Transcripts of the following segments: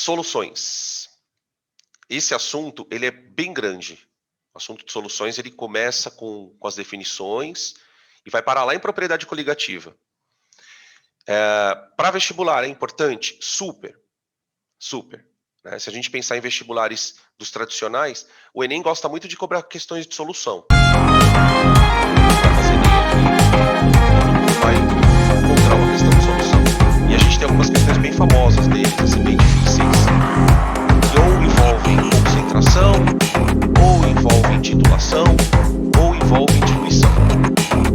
Soluções. Esse assunto, ele é bem grande. O assunto de soluções, ele começa com as definições e vai parar lá em propriedade coligativa. Para vestibular é importante? Super, super. Né? Se a gente pensar em vestibulares dos tradicionais, o Enem gosta muito de cobrar questões de solução. Vai fazer Enem aqui, todo mundo vai encontrar uma questão de solução. E a gente tem algumas questões bem famosas deles, assim, bem difíceis, que ou envolvem concentração, ou envolvem titulação, ou envolvem diluição.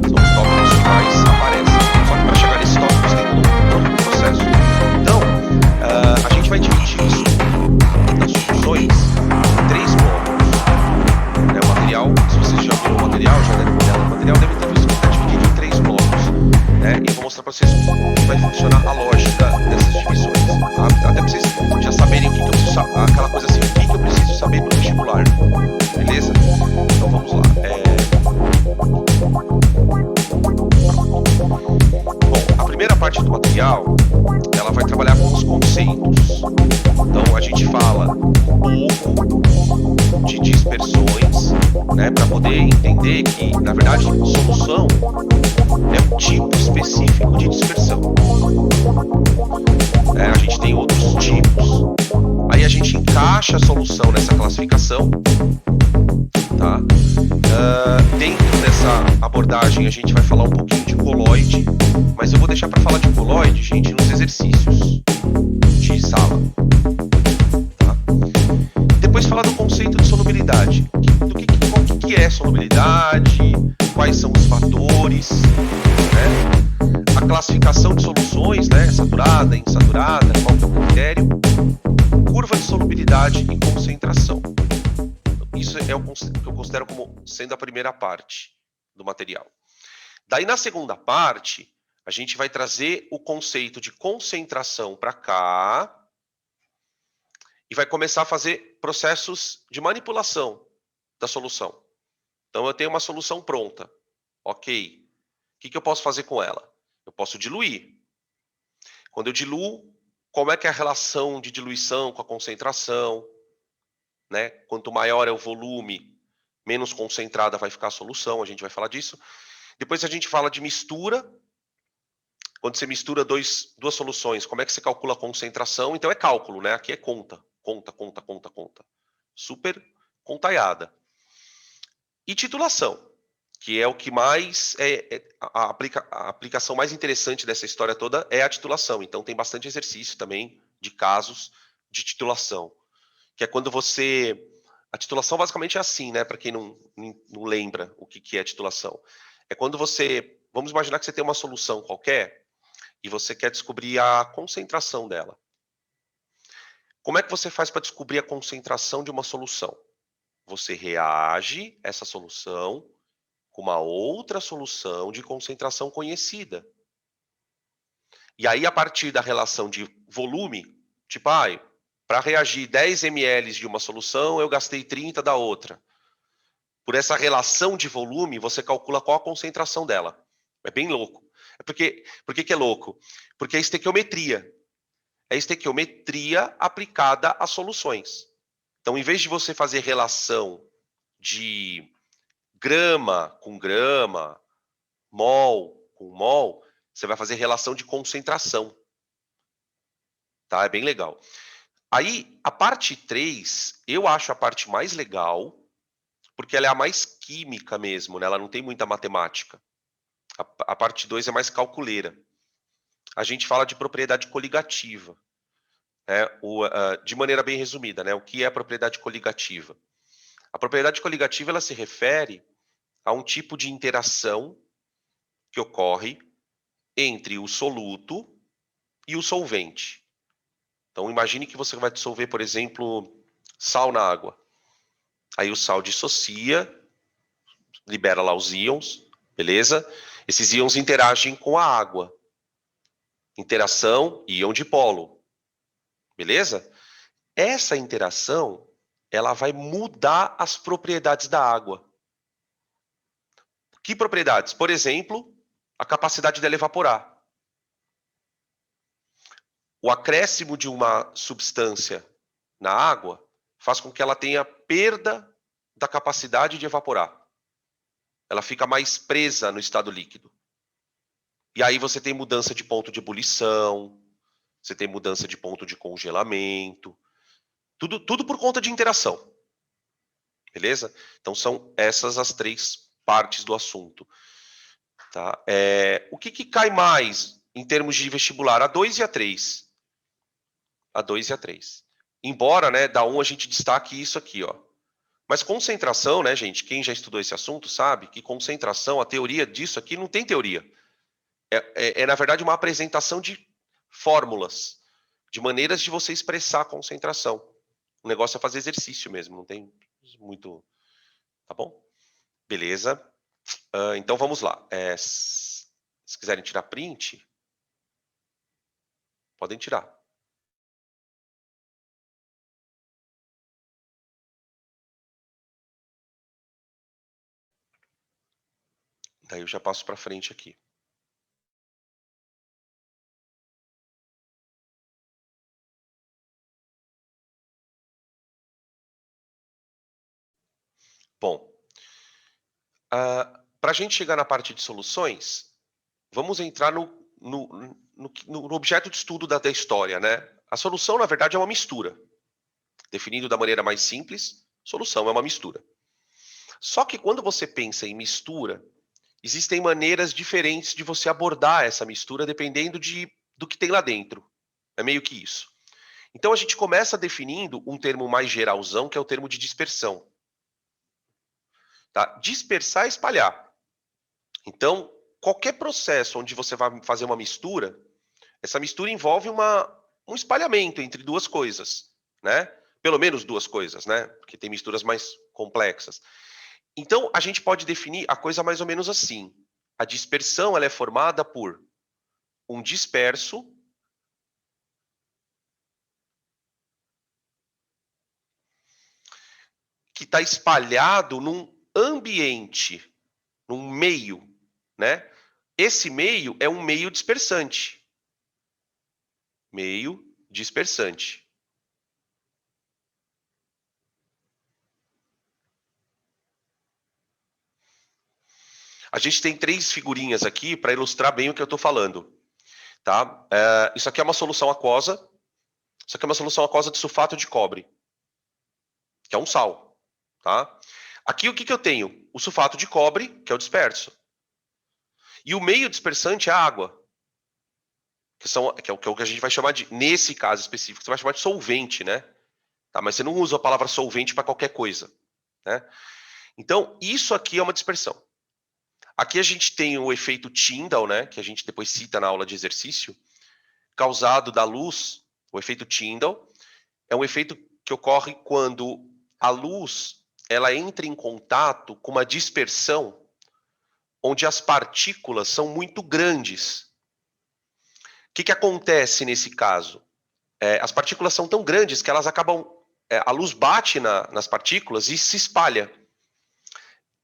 São os tópicos que mais aparecem. Só que para chegar nesses tópicos tem todo um processo. Então, a gente vai dividir isso das soluções em 3 blocos. O material, se vocês já viram o material, já devem olhar no material, devem ter visto que está dividido em 3 blocos. E eu vou mostrar para vocês como vai funcionar a lógica dessas divisões. Tá? Até para vocês já saberem o que eu preciso saber, aquela coisa assim, o que eu preciso saber para o vestibular. Beleza? Então vamos lá. Bom, a primeira parte do material, ela vai trabalhar com os conceitos. Então a gente fala um pouco de dispersões, né, para poder entender que, na verdade, solução é um tipo específico de dispersão. A gente tem outros tipos. Aí a gente encaixa a solução nessa classificação. Tá? Dentro dessa abordagem a gente vai falar um pouquinho de coloide, mas eu vou deixar para falar de coloide, gente, nos exercícios de sala. Tá? Depois falar do conceito de solubilidade. O que é solubilidade, quais são os fatores, né? A classificação de soluções, né? Saturada, insaturada, qual que é o critério, curva de solubilidade e concentração. Isso é o que eu considero como sendo a primeira parte do material. Daí, na segunda parte, a gente vai trazer o conceito de concentração para cá e vai começar a fazer processos de manipulação da solução. Então, eu tenho uma solução pronta. Ok. O que eu posso fazer com ela? Eu posso diluir. Quando eu diluo, como é que é a relação de diluição com a concentração? Né? Quanto maior é o volume, menos concentrada vai ficar a solução, a gente vai falar disso. Depois a gente fala de mistura. Quando você mistura duas soluções, como é que você calcula a concentração? Então é cálculo, né? Aqui é conta. Super contaiada. E titulação, que é o que mais a aplicação mais interessante dessa história toda é a titulação. Então tem bastante exercício também de casos de titulação, que é quando você... A titulação basicamente é assim, né? Para quem não lembra o que é titulação. É quando você... Vamos imaginar que você tem uma solução qualquer e você quer descobrir a concentração dela. Como é que você faz para descobrir a concentração de uma solução? Você reage essa solução com uma outra solução de concentração conhecida. E aí, a partir da relação de volume, tipo, para reagir 10 ml de uma solução, eu gastei 30 da outra. Por essa relação de volume, você calcula qual a concentração dela. É bem louco. Por que é louco? Porque é estequiometria. É estequiometria aplicada a soluções. Então, em vez de você fazer relação de grama com grama, mol com mol, você vai fazer relação de concentração. Tá? É bem legal. Aí, a parte 3, eu acho a parte mais legal, porque ela é a mais química mesmo, né? Ela não tem muita matemática. A parte 2 é mais calculeira. A gente fala de propriedade coligativa. De maneira bem resumida, né? O que é a propriedade coligativa? A propriedade coligativa ela se refere a um tipo de interação que ocorre entre o soluto e o solvente. Então, imagine que você vai dissolver, por exemplo, sal na água. Aí o sal dissocia, libera lá os íons, beleza? Esses íons interagem com a água. Interação íon-dipolo, beleza? Essa interação, ela vai mudar as propriedades da água. Que propriedades? Por exemplo, a capacidade dela evaporar. o acréscimo de uma substância na água faz com que ela tenha perda da capacidade de evaporar. Ela fica mais presa no estado líquido. E aí você tem mudança de ponto de ebulição, você tem mudança de ponto de congelamento, tudo por conta de interação. Beleza? Então são essas as 3 partes do assunto. Tá? O que cai mais em termos de vestibular? A 2 e a 3. A 2 e a 3. Embora, né, da 1 a gente destaque isso aqui, ó. Mas concentração, né, gente? Quem já estudou esse assunto sabe que concentração, a teoria disso aqui não tem teoria. Na verdade, uma apresentação de fórmulas, de maneiras de você expressar a concentração. O negócio é fazer exercício mesmo, não tem muito... Tá bom? Beleza. Então, vamos lá. Se quiserem tirar print, podem tirar. Daí eu já passo para frente aqui. Bom, para a gente chegar na parte de soluções, vamos entrar no objeto de estudo da história, né? A solução, na verdade, é uma mistura. Definindo da maneira mais simples, solução é uma mistura. Só que quando você pensa em mistura, existem maneiras diferentes de você abordar essa mistura dependendo do que tem lá dentro. É meio que isso. Então a gente começa definindo um termo mais geralzão, que é o termo de dispersão. Tá? Dispersar é espalhar. Então, qualquer processo onde você vai fazer uma mistura, essa mistura envolve um espalhamento entre 2 coisas, né? Pelo menos 2 coisas, né? Porque tem misturas mais complexas. Então, a gente pode definir a coisa mais ou menos assim. A dispersão ela é formada por um disperso que está espalhado num ambiente, num meio, né? Esse meio é um meio dispersante. Meio dispersante. A gente tem 3 figurinhas aqui para ilustrar bem o que eu estou falando. Tá? Isso aqui é uma solução aquosa. Isso aqui é uma solução aquosa de sulfato de cobre, que é um sal. Tá? Aqui o que eu tenho? O sulfato de cobre, que é o disperso. E o meio dispersante é a água, que é o que a gente vai chamar de, nesse caso específico, você vai chamar de solvente, né? Tá? Mas você não usa a palavra solvente para qualquer coisa. Né? Então, isso aqui é uma dispersão. Aqui a gente tem o efeito Tyndall, né? Que a gente depois cita na aula de exercício, causado da luz. O efeito Tyndall é um efeito que ocorre quando a luz ela entra em contato com uma dispersão onde as partículas são muito grandes. O que acontece nesse caso? As partículas são tão grandes que elas acabam... a luz bate nas partículas e se espalha.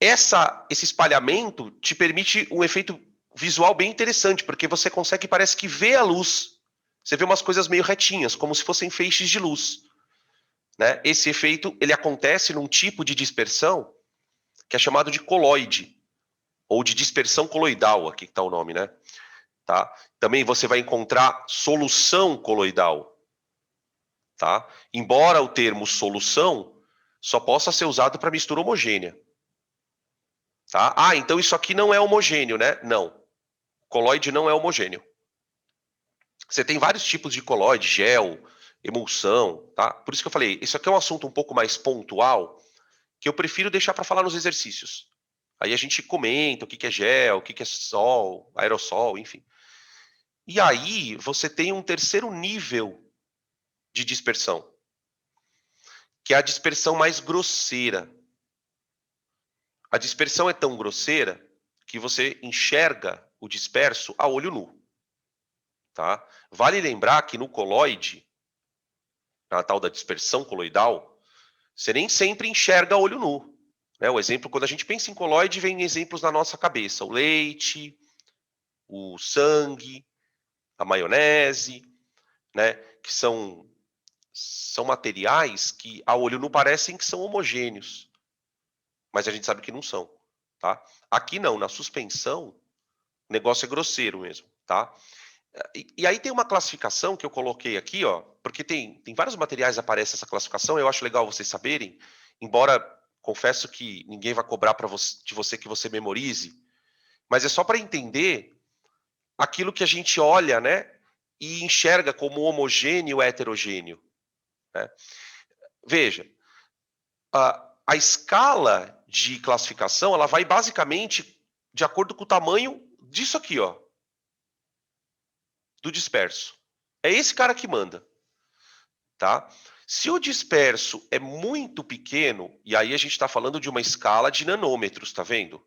Esse espalhamento te permite um efeito visual bem interessante, porque você consegue, parece que ver a luz. Você vê umas coisas meio retinhas, como se fossem feixes de luz. Né? Esse efeito ele acontece num tipo de dispersão que é chamado de coloide, ou de dispersão coloidal, aqui está o nome, né? Tá? Também você vai encontrar solução coloidal. Tá? Embora o termo solução só possa ser usado para mistura homogênea. Tá? Então isso aqui não é homogêneo, né? Não. Coloide não é homogêneo. Você tem vários tipos de coloide, gel, emulsão, tá? Por isso que eu falei, isso aqui é um assunto um pouco mais pontual, que eu prefiro deixar para falar nos exercícios. Aí a gente comenta o que é gel, o que é sol, aerossol, enfim. E aí você tem um terceiro nível de dispersão, que é a dispersão mais grosseira. A dispersão é tão grosseira que você enxerga o disperso a olho nu. Tá? Vale lembrar que no coloide, na tal da dispersão coloidal, você nem sempre enxerga a olho nu. Né? O exemplo, quando a gente pensa em coloide, vem exemplos na nossa cabeça. O leite, o sangue, a maionese. né, que são materiais que a olho nu parecem que são homogêneos, mas a gente sabe que não são, tá? Aqui não, na suspensão, o negócio é grosseiro mesmo, tá? E aí tem uma classificação que eu coloquei aqui, ó, porque tem vários materiais que aparece essa classificação, eu acho legal vocês saberem, embora confesso que ninguém vai cobrar de você que você memorize, mas é só para entender aquilo que a gente olha, né, e enxerga como homogêneo ou heterogêneo, né? Veja, a escala de classificação, ela vai basicamente de acordo com o tamanho disso aqui, ó, do disperso. É esse cara que manda, tá? Se o disperso é muito pequeno, e aí a gente está falando de uma escala de nanômetros, tá vendo?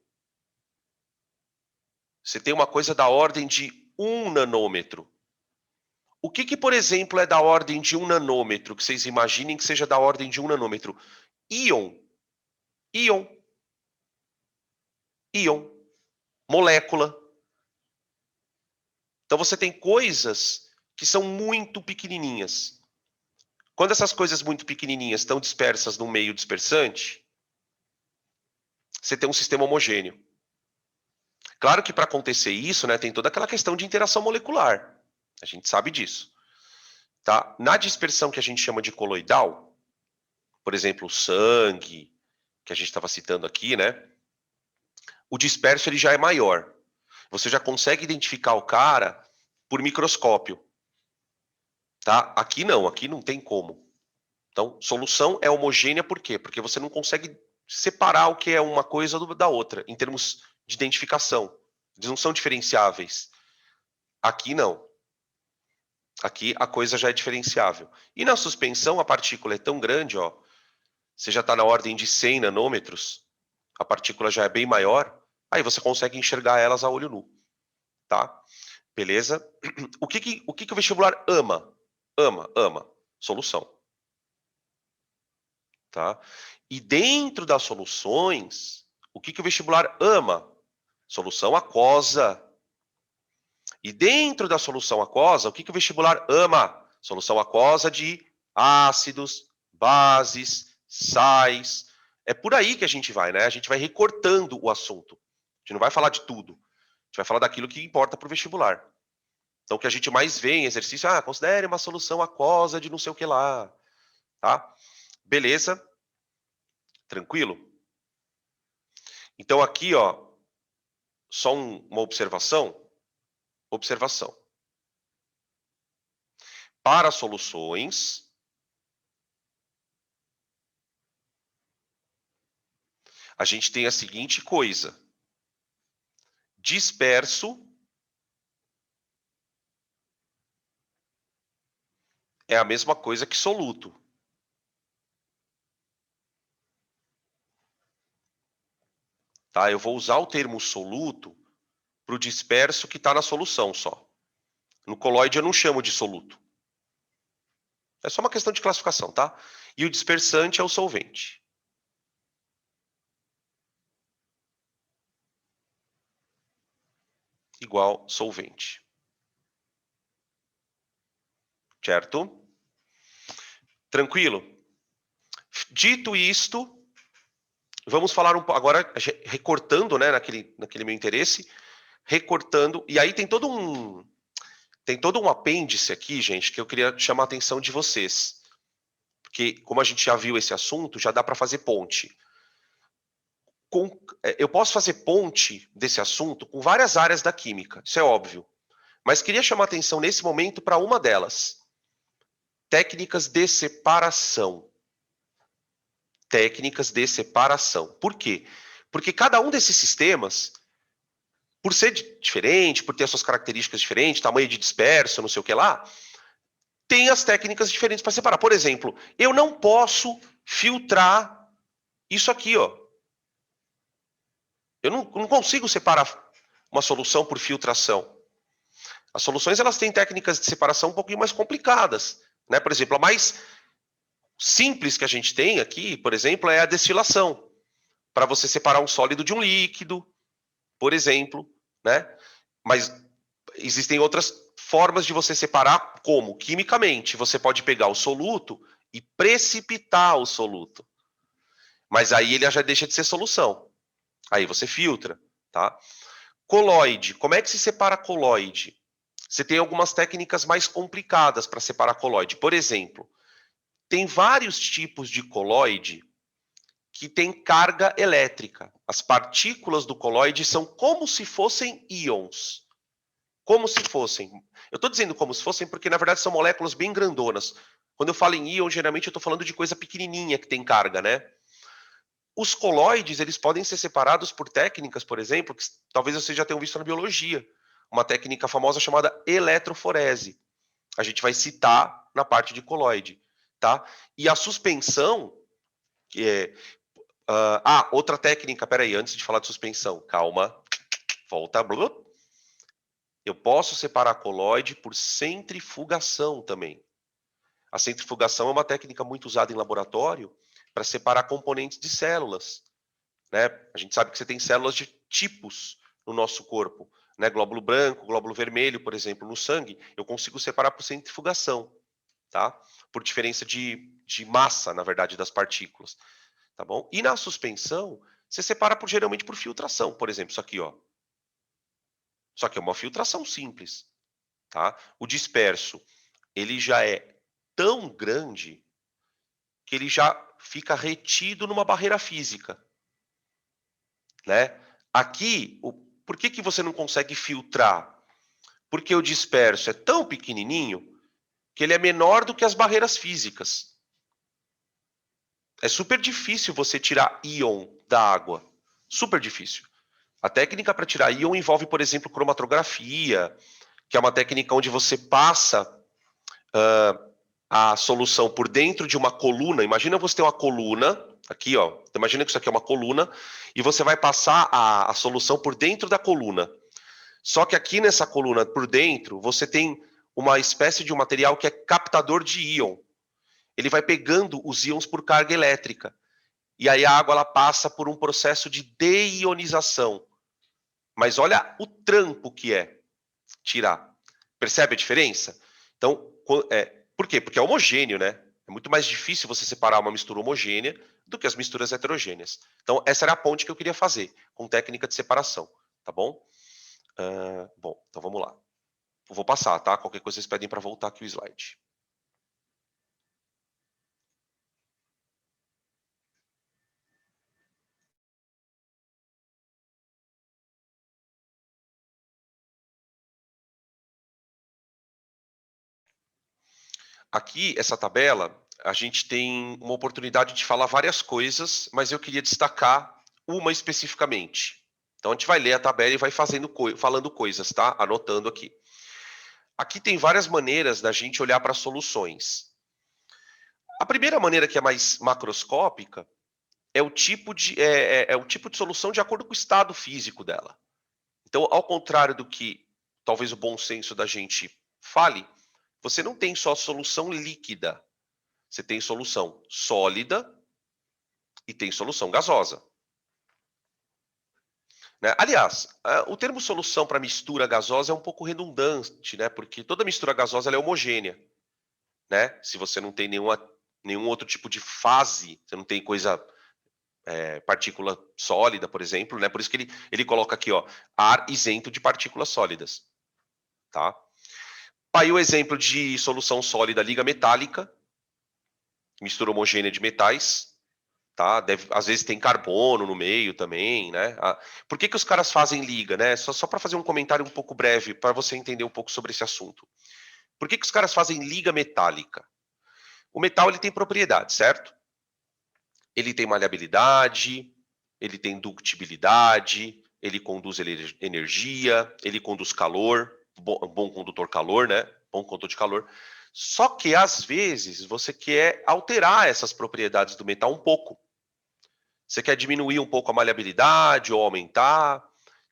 Você tem uma coisa da ordem de 1 nanômetro. O que, por exemplo, é da ordem de 1 nanômetro, que vocês imaginem que seja da ordem de 1 nanômetro? Íon. Íon. Íon. Molécula. Então você tem coisas que são muito pequenininhas. Quando essas coisas muito pequenininhas estão dispersas no meio dispersante, você tem um sistema homogêneo. Claro que para acontecer isso, né, tem toda aquela questão de interação molecular. A gente sabe disso. Tá? Na dispersão que a gente chama de coloidal, por exemplo, o sangue, que a gente estava citando aqui, né? O disperso ele já é maior. Você já consegue identificar o cara por microscópio. Tá? Aqui não tem como. Então, solução é homogênea por quê? Porque você não consegue separar o que é uma coisa da outra, em termos de identificação. Eles não são diferenciáveis. Aqui não. Aqui a coisa já é diferenciável. E na suspensão, a partícula é tão grande, ó, você já está na ordem de 100 nanômetros, a partícula já é bem maior, aí você consegue enxergar elas a olho nu. Tá? Beleza? O que o vestibular ama? Ama. Solução. Tá? E dentro das soluções, o que o vestibular ama? Solução aquosa. E dentro da solução aquosa, o que o vestibular ama? Solução aquosa de ácidos, bases, sais. É por aí que a gente vai, né? A gente vai recortando o assunto. A gente não vai falar de tudo. A gente vai falar daquilo que importa para o vestibular. Então, o que a gente mais vê em exercício, considere uma solução aquosa de não sei o que lá. Tá? Beleza? Tranquilo? Então, aqui, ó, só uma observação. Observação. Para soluções, a gente tem a seguinte coisa. Disperso é a mesma coisa que soluto. Tá? Eu vou usar o termo soluto para o disperso que está na solução só. No coloide eu não chamo de soluto. É só uma questão de classificação, tá? E o dispersante é o solvente. Igual solvente. Certo? Tranquilo? Dito isto, vamos falar agora, recortando, né, naquele meu interesse, recortando, e aí tem todo um apêndice aqui, gente, que eu queria chamar a atenção de vocês. Porque, como a gente já viu esse assunto, já dá para fazer ponte. Eu posso fazer ponte desse assunto com várias áreas da química, isso é óbvio. Mas queria chamar a atenção nesse momento para uma delas. Técnicas de separação. Técnicas de separação. Por quê? Porque cada um desses sistemas, por ser diferente, por ter as suas características diferentes, tamanho de disperso, não sei o que lá, tem as técnicas diferentes para separar. Por exemplo, eu não posso filtrar isso aqui, ó. Eu não consigo separar uma solução por filtração. As soluções elas têm técnicas de separação um pouquinho mais complicadas, né? Por exemplo, a mais simples que a gente tem aqui, por exemplo, é a destilação, para você separar um sólido de um líquido, por exemplo, né? Mas existem outras formas de você separar, como quimicamente. Você pode pegar o soluto e precipitar o soluto. Mas aí ele já deixa de ser solução. Aí você filtra, tá? Coloide. Como é que se separa coloide? Você tem algumas técnicas mais complicadas para separar coloide. Por exemplo, tem vários tipos de coloide que tem carga elétrica. As partículas do coloide são como se fossem íons. Como se fossem. Eu estou dizendo como se fossem porque, na verdade, são moléculas bem grandonas. Quando eu falo em íon, geralmente eu estou falando de coisa pequenininha que tem carga, né? Os coloides, eles podem ser separados por técnicas, por exemplo, que talvez vocês já tenham visto na biologia. Uma técnica famosa chamada eletroforese. A gente vai citar na parte de coloide, tá? E a suspensão, que é... outra técnica, peraí, antes de falar de suspensão, calma, volta. Eu posso separar coloide por centrifugação também. A centrifugação é uma técnica muito usada em laboratório para separar componentes de células. Né? A gente sabe que você tem células de tipos no nosso corpo. Né? Glóbulo branco, glóbulo vermelho, por exemplo, no sangue, eu consigo separar por centrifugação. Tá? Por diferença de massa, na verdade, das partículas. Tá bom? E na suspensão, você separa geralmente por filtração. Por exemplo, isso aqui, ó. Só que é uma filtração simples. Tá? O disperso, ele já é tão grande que ele já fica retido numa barreira física. Né? Aqui, por que você não consegue filtrar? Porque o disperso é tão pequenininho que ele é menor do que as barreiras físicas. É super difícil você tirar íon da água. Super difícil. A técnica para tirar íon envolve, por exemplo, cromatografia, que é uma técnica onde você passa a solução por dentro de uma coluna. Imagina você ter uma coluna, aqui, ó. Imagina que isso aqui é uma coluna, e você vai passar a solução por dentro da coluna. Só que aqui nessa coluna, por dentro, você tem uma espécie de um material que é captador de íon. Ele vai pegando os íons por carga elétrica. E aí a água ela passa por um processo de deionização. Mas olha o trampo que é tirar. Percebe a diferença? Então, por quê? Porque é homogêneo, né? É muito mais difícil você separar uma mistura homogênea do que as misturas heterogêneas. Então, essa era a ponte que eu queria fazer, com técnica de separação, tá bom? Bom, então vamos lá. Eu vou passar, tá? Qualquer coisa vocês pedem para voltar aqui o slide. Aqui, essa tabela, a gente tem uma oportunidade de falar várias coisas, mas eu queria destacar uma especificamente. Então, a gente vai ler a tabela e vai falando coisas, tá? Anotando aqui. Aqui tem várias maneiras da gente olhar para soluções. A primeira maneira, que é mais macroscópica, é o tipo de solução de acordo com o estado físico dela. Então, ao contrário do que talvez o bom senso da gente fale, você não tem só solução líquida. Você tem solução sólida e tem solução gasosa. Né? Aliás, o termo solução para mistura gasosa é um pouco redundante, né? Porque toda mistura gasosa ela é homogênea. Né? Se você não tem nenhum outro tipo de fase, você não tem partícula sólida, por exemplo, né? Por isso que ele coloca aqui, ó, ar isento de partículas sólidas. Tá? Aí o exemplo de solução sólida liga metálica, mistura homogênea de metais, tá? Às vezes tem carbono no meio também, né? Por que os caras fazem liga, né? Só para fazer um comentário um pouco breve, para você entender um pouco sobre esse assunto. Por que os caras fazem liga metálica? O metal ele tem propriedades, certo? Ele tem maleabilidade, ele tem ductibilidade, ele conduz energia, ele conduz calor, bom condutor calor, né? Bom condutor de calor. Só que às vezes você quer alterar essas propriedades do metal um pouco. Você quer diminuir um pouco a maleabilidade ou aumentar,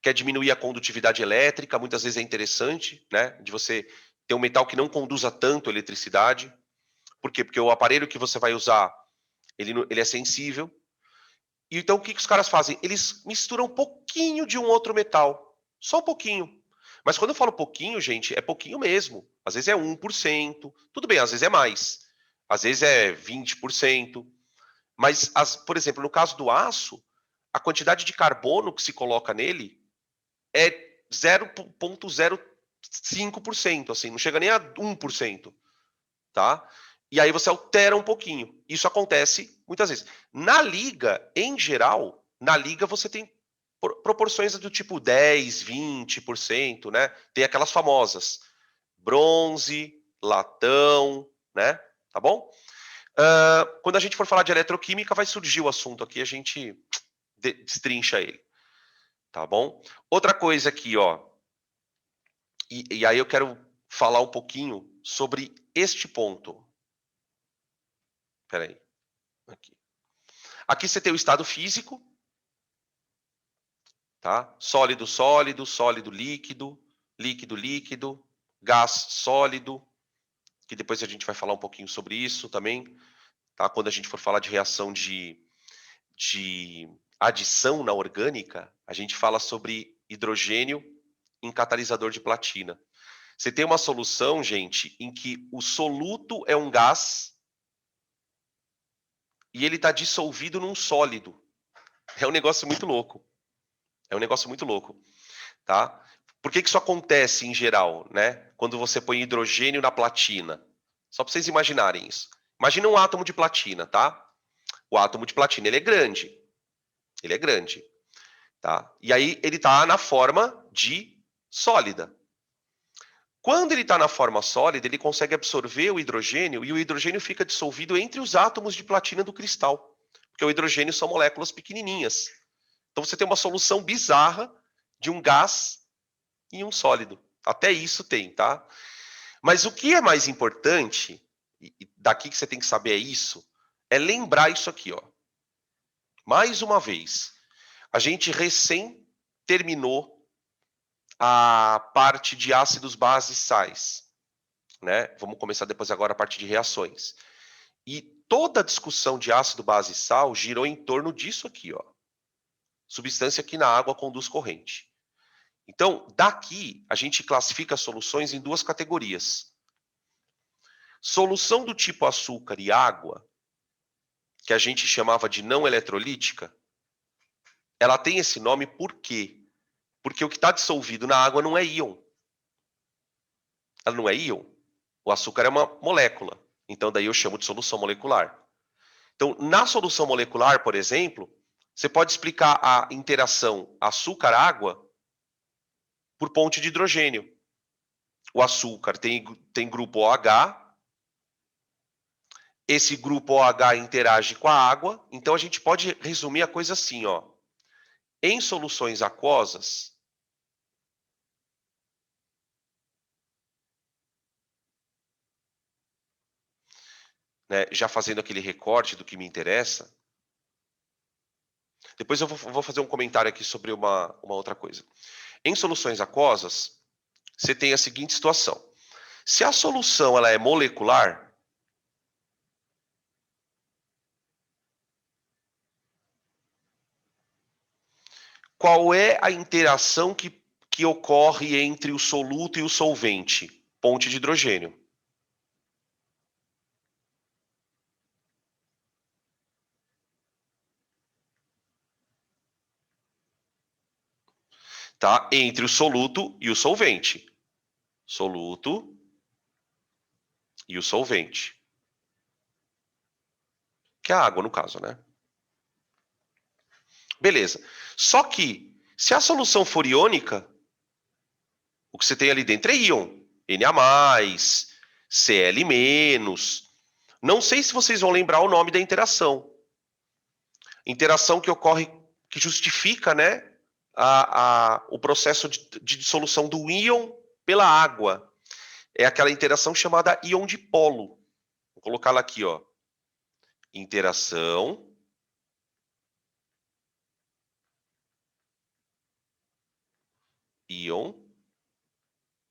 quer diminuir a condutividade elétrica, muitas vezes é interessante, né? De você ter um metal que não conduza tanto eletricidade. Por quê? Porque o aparelho que você vai usar, ele é sensível. E então o que os caras fazem? Eles misturam um pouquinho de um outro metal, só um pouquinho. Mas quando eu falo pouquinho, gente, é pouquinho mesmo. Às vezes é 1%. Tudo bem, às vezes é mais. Às vezes é 20%. Mas, por exemplo, no caso do aço, a quantidade de carbono que se coloca nele é 0,05%, assim, não chega nem a 1%, tá? E aí você altera um pouquinho. Isso acontece muitas vezes. Na liga, em geral, na liga você tem proporções do tipo 10, 20%, né? Tem aquelas famosas bronze, latão, né? Tá bom? Quando a gente for falar de eletroquímica, vai surgir o assunto aqui, a gente destrincha ele, tá bom? Outra coisa aqui, ó, e aí eu quero falar um pouquinho sobre este ponto. Peraí. Aqui você tem o estado físico, tá? Sólido, sólido, sólido, líquido, líquido, líquido, gás sólido, que depois a gente vai falar um pouquinho sobre isso também, tá? Quando a gente for falar de reação de adição na orgânica, a gente fala sobre hidrogênio em catalisador de platina. Você tem uma solução, gente, em que o soluto é um gás e ele está dissolvido num sólido. É um negócio muito louco. É um negócio muito louco, tá? Por que isso acontece em geral, né? Quando você põe hidrogênio na platina. Só para vocês imaginarem isso. Imagina um átomo de platina, tá? O átomo de platina, ele é grande. Ele é grande, tá? E aí ele está na forma de sólida. Quando ele está na forma sólida, ele consegue absorver o hidrogênio e o hidrogênio fica dissolvido entre os átomos de platina do cristal. Porque o hidrogênio são moléculas pequenininhas. Então você tem uma solução bizarra de um gás e um sólido. Até isso tem, tá? Mas o que é mais importante, e daqui que você tem que saber é isso, é lembrar isso aqui, ó. Mais uma vez, a gente recém terminou a parte de ácidos, bases, sais, né? Vamos começar depois agora a parte de reações. E toda a discussão de ácido, base e sal girou em torno disso aqui, ó. Substância que na água conduz corrente. Então, daqui a gente classifica soluções em duas categorias. Solução do tipo açúcar e água, que a gente chamava de não eletrolítica, ela tem esse nome por quê? Porque o que está dissolvido na água não é íon. Ela não é íon. O açúcar é uma molécula. Então, daí eu chamo de solução molecular. Então, na solução molecular, por exemplo, você pode explicar a interação açúcar-água por ponte de hidrogênio. O açúcar tem grupo OH, esse grupo OH interage com a água, então a gente pode resumir a coisa assim, ó. Em soluções aquosas, né, já fazendo aquele recorte do que me interessa, depois eu vou fazer um comentário aqui sobre uma outra coisa. Em soluções aquosas, você tem a seguinte situação. Se a solução ela é molecular, qual é a interação que ocorre entre o soluto e o solvente? Ponte de hidrogênio. Tá? Entre o soluto e o solvente. Soluto e o solvente. Que é a água, no caso, né? Beleza. Só que, se a solução for iônica, o que você tem ali dentro é íon. Na+, Cl-. Não sei se vocês vão lembrar o nome da interação. Interação que ocorre, que justifica, né, o processo de dissolução do íon pela água. É aquela interação chamada íon dipolo. Vou colocá-la aqui, ó. Interação íon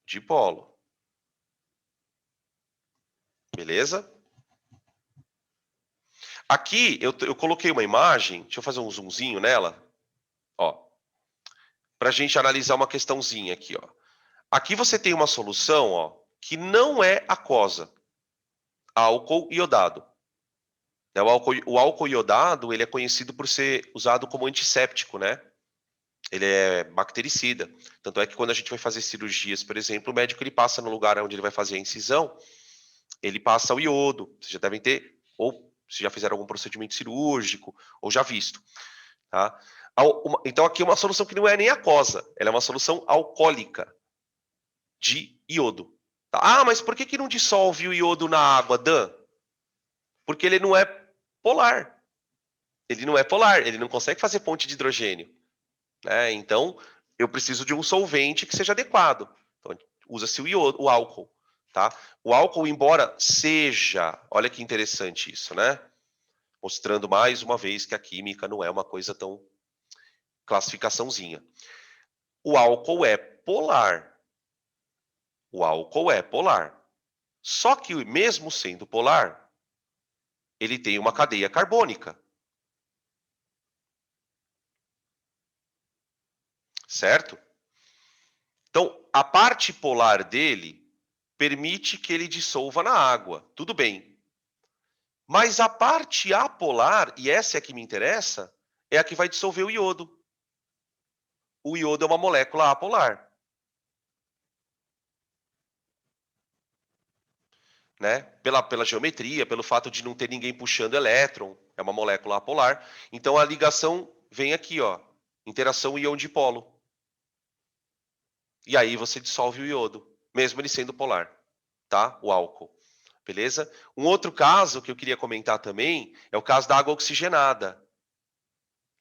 dipolo. Beleza? Aqui eu coloquei uma imagem, deixa eu fazer um zoomzinho nela, ó, para a gente analisar uma questãozinha aqui, ó. Aqui você tem uma solução, ó, que não é aquosa. Álcool iodado. O álcool iodado, ele é conhecido por ser usado como antisséptico, né? Ele é bactericida. Tanto é que quando a gente vai fazer cirurgias, por exemplo, o médico ele passa no lugar onde ele vai fazer a incisão, ele passa o iodo. Vocês já devem ter, ou se já fizeram algum procedimento cirúrgico, ou já visto. Tá? Então aqui é uma solução que não é nem aquosa, ela é uma solução alcoólica de iodo. Tá? Ah, mas por que não dissolve o iodo na água, Dan? Porque ele não é polar. Ele não é polar, ele não consegue fazer ponte de hidrogênio. Né? Então, eu preciso de um solvente que seja adequado. Então, usa-se o álcool. Tá? O álcool, embora seja, olha que interessante isso, né? Mostrando mais uma vez que a química não é uma coisa tão classificaçãozinha. O álcool é polar. O álcool é polar. Só que, mesmo sendo polar, ele tem uma cadeia carbônica. Certo? Então, a parte polar dele permite que ele dissolva na água. Tudo bem. Mas a parte apolar, e essa é a que me interessa, é a que vai dissolver o iodo. O iodo é uma molécula apolar. Né? Pela geometria, pelo fato de não ter ninguém puxando elétron, é uma molécula apolar. Então a ligação vem aqui, ó, interação íon-dipolo. E aí você dissolve o iodo, mesmo ele sendo polar, tá? O álcool. Beleza? Um outro caso que eu queria comentar também é o caso da água oxigenada.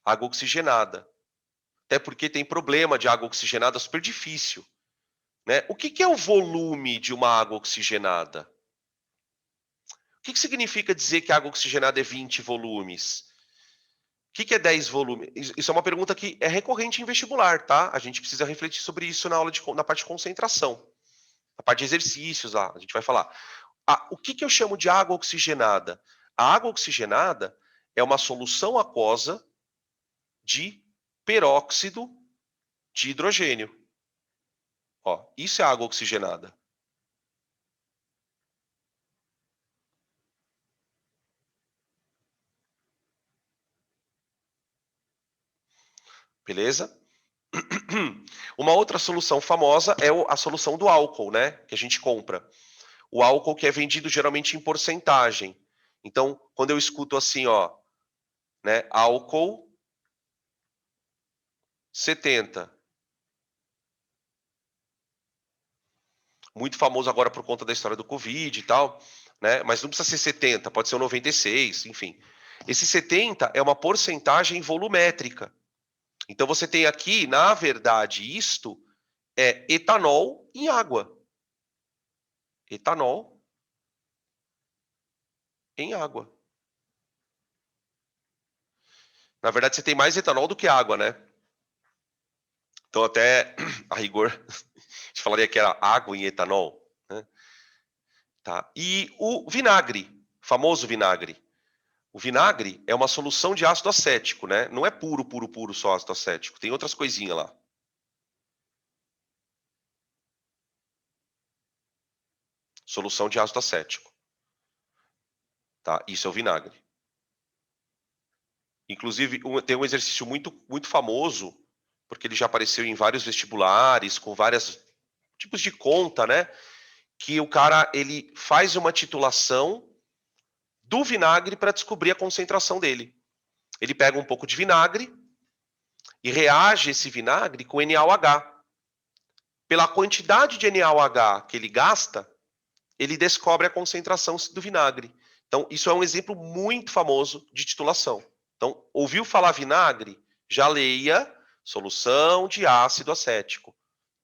Água oxigenada. Até porque tem problema de água oxigenada super difícil. Né? O que é o volume de uma água oxigenada? O que significa dizer que a água oxigenada é 20 volumes? O que é 10 volumes? Isso é uma pergunta que é recorrente em vestibular, tá? A gente precisa refletir sobre isso na aula na parte de concentração. Na parte de exercícios lá, a gente vai falar. O que eu chamo de água oxigenada? A água oxigenada é uma solução aquosa de peróxido de hidrogênio. Ó, isso é água oxigenada. Beleza? Uma outra solução famosa é a solução do álcool, né? Que a gente compra. O álcool que é vendido geralmente em porcentagem. Então, quando eu escuto assim, ó, né? Álcool 70. Muito famoso agora por conta da história do Covid e tal, né? Mas não precisa ser 70, pode ser o 96, enfim. Esse 70 é uma porcentagem volumétrica. Então você tem aqui, na verdade, isto é etanol em água. Etanol em água. Na verdade, você tem mais etanol do que água, né? Então, até a rigor, a gente falaria que era água em etanol. Né? Tá? E o vinagre, famoso vinagre. O vinagre é uma solução de ácido acético, né? Não é puro, puro, puro só ácido acético. Tem outras coisinhas lá. Solução de ácido acético. Tá? Isso é o vinagre. Inclusive, tem um exercício muito, muito famoso, porque ele já apareceu em vários vestibulares, com vários tipos de conta, né? Que o cara ele faz uma titulação do vinagre para descobrir a concentração dele. Ele pega um pouco de vinagre e reage esse vinagre com NaOH. Pela quantidade de NaOH que ele gasta, ele descobre a concentração do vinagre. Então, isso é um exemplo muito famoso de titulação. Então, ouviu falar vinagre? Já leia solução de ácido acético,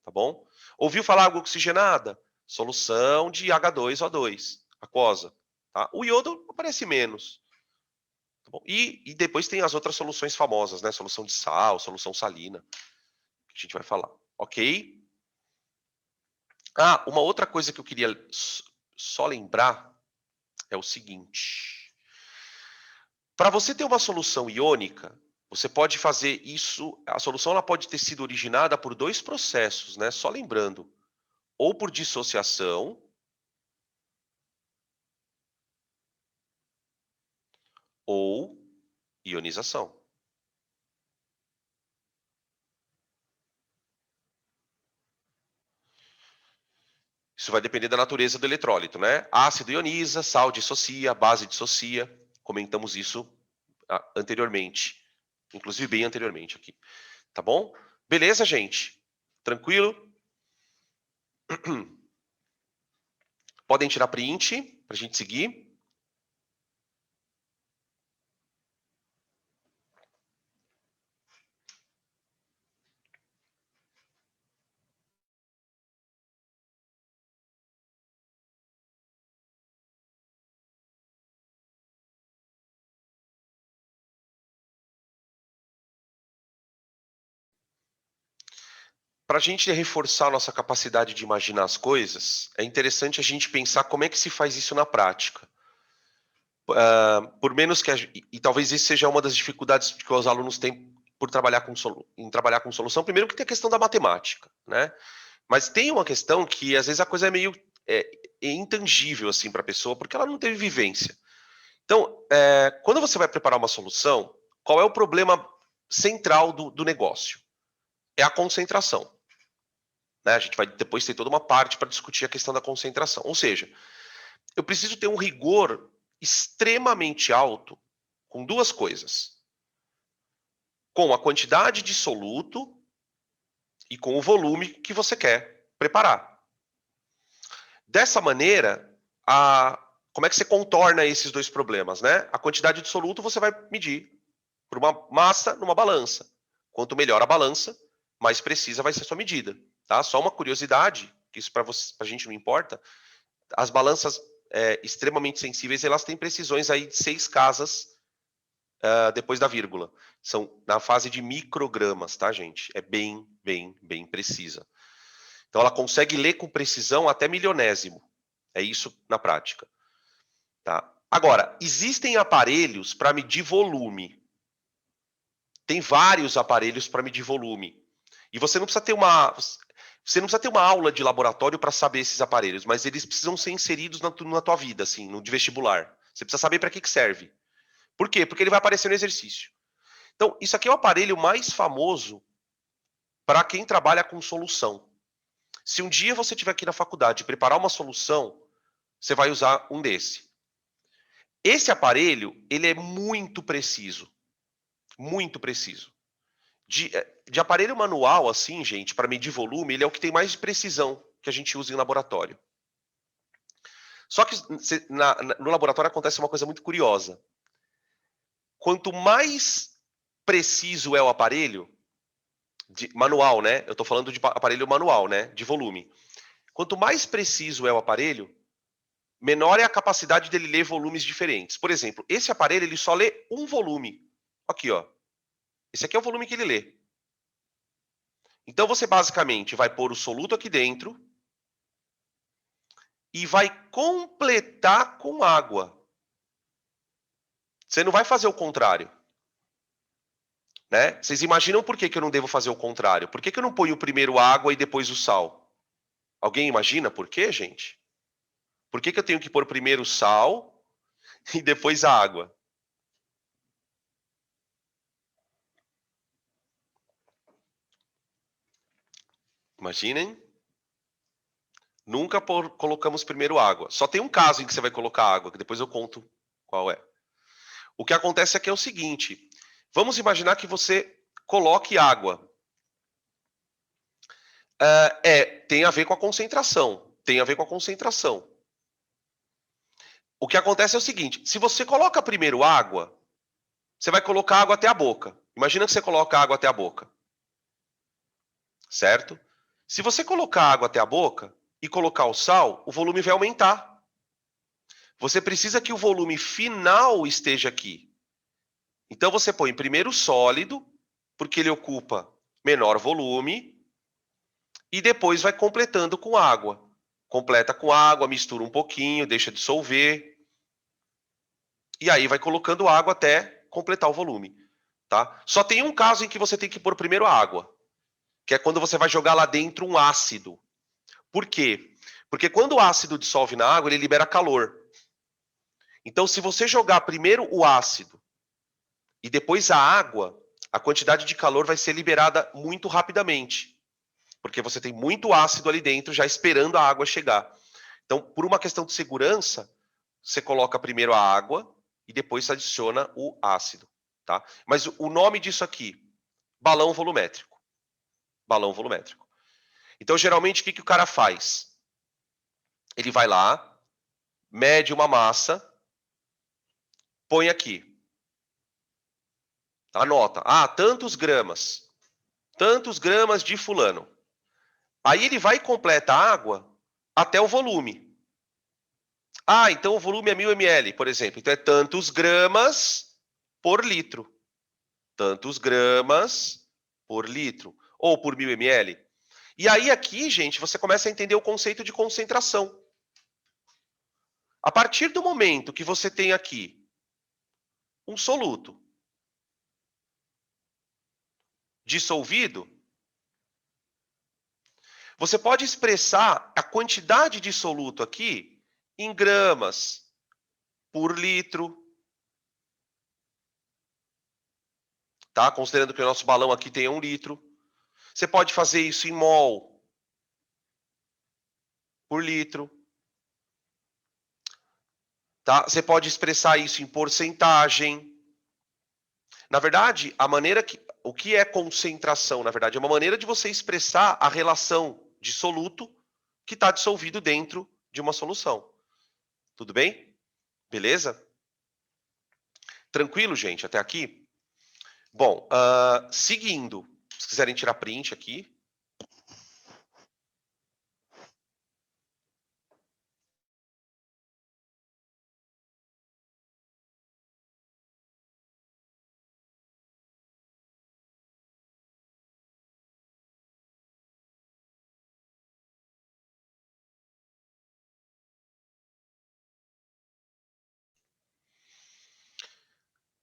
tá bom? Ouviu falar água oxigenada? Solução de H2O2, aquosa. Tá? O iodo aparece menos. Tá bom? E depois tem as outras soluções famosas, né? Solução de sal, solução salina, que a gente vai falar. Ok? Uma outra coisa que eu queria só lembrar é o seguinte. Para você ter uma solução iônica, você pode fazer isso. A solução ela pode ter sido originada por dois processos, né? Só lembrando. ou por dissociação, ou ionização. Isso vai depender da natureza do eletrólito, né? Ácido ioniza, sal dissocia, base dissocia. Comentamos isso anteriormente. Inclusive bem anteriormente aqui. Tá bom? Beleza, gente? Tranquilo? Podem tirar print para a gente seguir. Para a gente reforçar a nossa capacidade de imaginar as coisas, é interessante a gente pensar como é que se faz isso na prática. Por menos que e talvez isso seja uma das dificuldades que os alunos têm por trabalhar com solução. Primeiro que tem a questão da matemática, né? Mas tem uma questão que às vezes a coisa é meio intangível assim para a pessoa, porque ela não teve vivência. Então, quando você vai preparar uma solução, qual é o problema central do negócio? É a concentração. Né? A gente vai depois ter toda uma parte para discutir a questão da concentração. Ou seja, eu preciso ter um rigor extremamente alto com duas coisas. Com a quantidade de soluto e com o volume que você quer preparar. Dessa maneira, como é que você contorna esses dois problemas, né? A quantidade de soluto você vai medir por uma massa numa balança. Quanto melhor a balança, mais precisa vai ser a sua medida. Tá? Só uma curiosidade, que isso para a gente não importa, as balanças extremamente sensíveis, elas têm precisões aí de 6 casas depois da vírgula. São na fase de microgramas, tá, gente? É bem, bem, bem precisa. Então, ela consegue ler com precisão até milionésimo. É isso na prática. Tá? Agora, existem aparelhos para medir volume. Tem vários aparelhos para medir volume. E você não precisa ter uma aula de laboratório para saber esses aparelhos, mas eles precisam ser inseridos na tua vida, assim, no de vestibular. Você precisa saber para que serve. Por quê? Porque ele vai aparecer no exercício. Então, isso aqui é o aparelho mais famoso para quem trabalha com solução. Se um dia você estiver aqui na faculdade e preparar uma solução, você vai usar um desse. Esse aparelho, ele é muito preciso. Muito preciso. De aparelho manual, assim, gente, para medir volume, ele é o que tem mais de precisão que a gente usa em laboratório. Só que no laboratório acontece uma coisa muito curiosa. Quanto mais preciso é o aparelho, manual, né? Eu estou falando de aparelho manual, né? De volume. Quanto mais preciso é o aparelho, menor é a capacidade dele ler volumes diferentes. Por exemplo, esse aparelho ele só lê um volume. Aqui, ó. Esse aqui é o volume que ele lê. Então você basicamente vai pôr o soluto aqui dentro e vai completar com água. Você não vai fazer o contrário. Né? Vocês imaginam por que eu não devo fazer o contrário? Por que eu não ponho primeiro água e depois o sal? Alguém imagina por quê, gente? Por que eu tenho que pôr primeiro o sal e depois a água? Imaginem. Nunca colocamos primeiro água. Só tem um caso em que você vai colocar água, que depois eu conto qual é. O que acontece aqui é o seguinte. Vamos imaginar que você coloque água. Tem a ver com a concentração. Tem a ver com a concentração. O que acontece é o seguinte. Se você coloca primeiro água, você vai colocar água até a boca. Imagina que você coloca água até a boca. Certo? Se você colocar água até a boca e colocar o sal, o volume vai aumentar. Você precisa que o volume final esteja aqui. Então você põe primeiro o sólido, porque ele ocupa menor volume, e depois vai completando com água. Completa com água, mistura um pouquinho, deixa dissolver. E aí vai colocando água até completar o volume. Tá? Só tem um caso em que você tem que pôr primeiro a água, que é quando você vai jogar lá dentro um ácido. Por quê? Porque quando o ácido dissolve na água, ele libera calor. Então, se você jogar primeiro o ácido e depois a água, a quantidade de calor vai ser liberada muito rapidamente. Porque você tem muito ácido ali dentro já esperando a água chegar. Então, por uma questão de segurança, você coloca primeiro a água e depois adiciona o ácido, tá? Mas o nome disso aqui, balão volumétrico. Balão volumétrico. Então, geralmente, o que o cara faz? Ele vai lá, mede uma massa, põe aqui. Anota. Ah, tantos gramas. Tantos gramas de fulano. Aí ele vai e completa a água até o volume. Ah, então o volume é 1000 ml, por exemplo. Então é tantos gramas por litro. Tantos gramas por litro. Ou por 1000 ml. E aí aqui, gente, você começa a entender o conceito de concentração. A partir do momento que você tem aqui um soluto dissolvido, você pode expressar a quantidade de soluto aqui em gramas por litro. Tá? Considerando que o nosso balão aqui tem 1 litro. Você pode fazer isso em mol por litro. Tá? Você pode expressar isso em porcentagem. Na verdade, o que é concentração, na verdade, é uma maneira de você expressar a relação de soluto que está dissolvido dentro de uma solução. Tudo bem? Beleza? Tranquilo, gente, até aqui? Bom, seguindo, se quiserem tirar print aqui.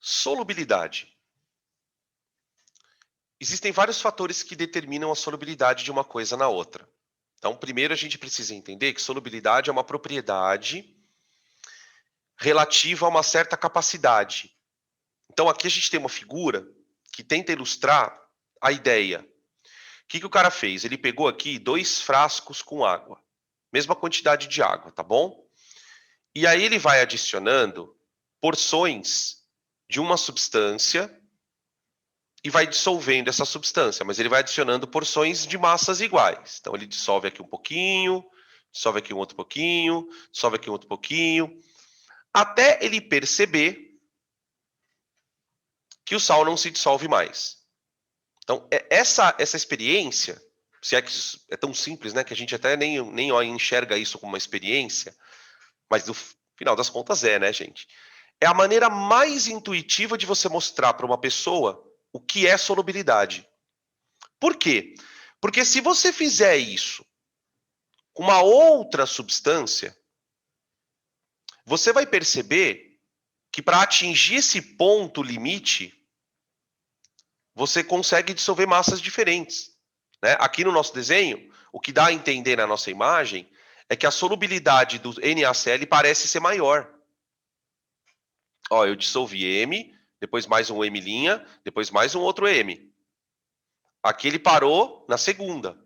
Solubilidade. Existem vários fatores que determinam a solubilidade de uma coisa na outra. Então, primeiro a gente precisa entender que solubilidade é uma propriedade relativa a uma certa capacidade. Então, aqui a gente tem uma figura que tenta ilustrar a ideia. O que o cara fez? Ele pegou aqui 2 frascos com água. Mesma quantidade de água, tá bom? E aí ele vai adicionando porções de uma substância e vai dissolvendo essa substância, mas ele vai adicionando porções de massas iguais. Então ele dissolve aqui um pouquinho, dissolve aqui um outro pouquinho, dissolve aqui um outro pouquinho, até ele perceber que o sal não se dissolve mais. Então essa experiência, se é que é tão simples, né, que a gente até nem enxerga isso como uma experiência, mas no final das contas né, gente? É a maneira mais intuitiva de você mostrar para uma pessoa o que é solubilidade. Por quê? Porque se você fizer isso com uma outra substância, você vai perceber que para atingir esse ponto limite, você consegue dissolver massas diferentes. Né? Aqui no nosso desenho, o que dá a entender na nossa imagem é que a solubilidade do NaCl parece ser maior. Ó, eu dissolvi M, depois mais um M', depois mais um outro M. Aqui ele parou na segunda.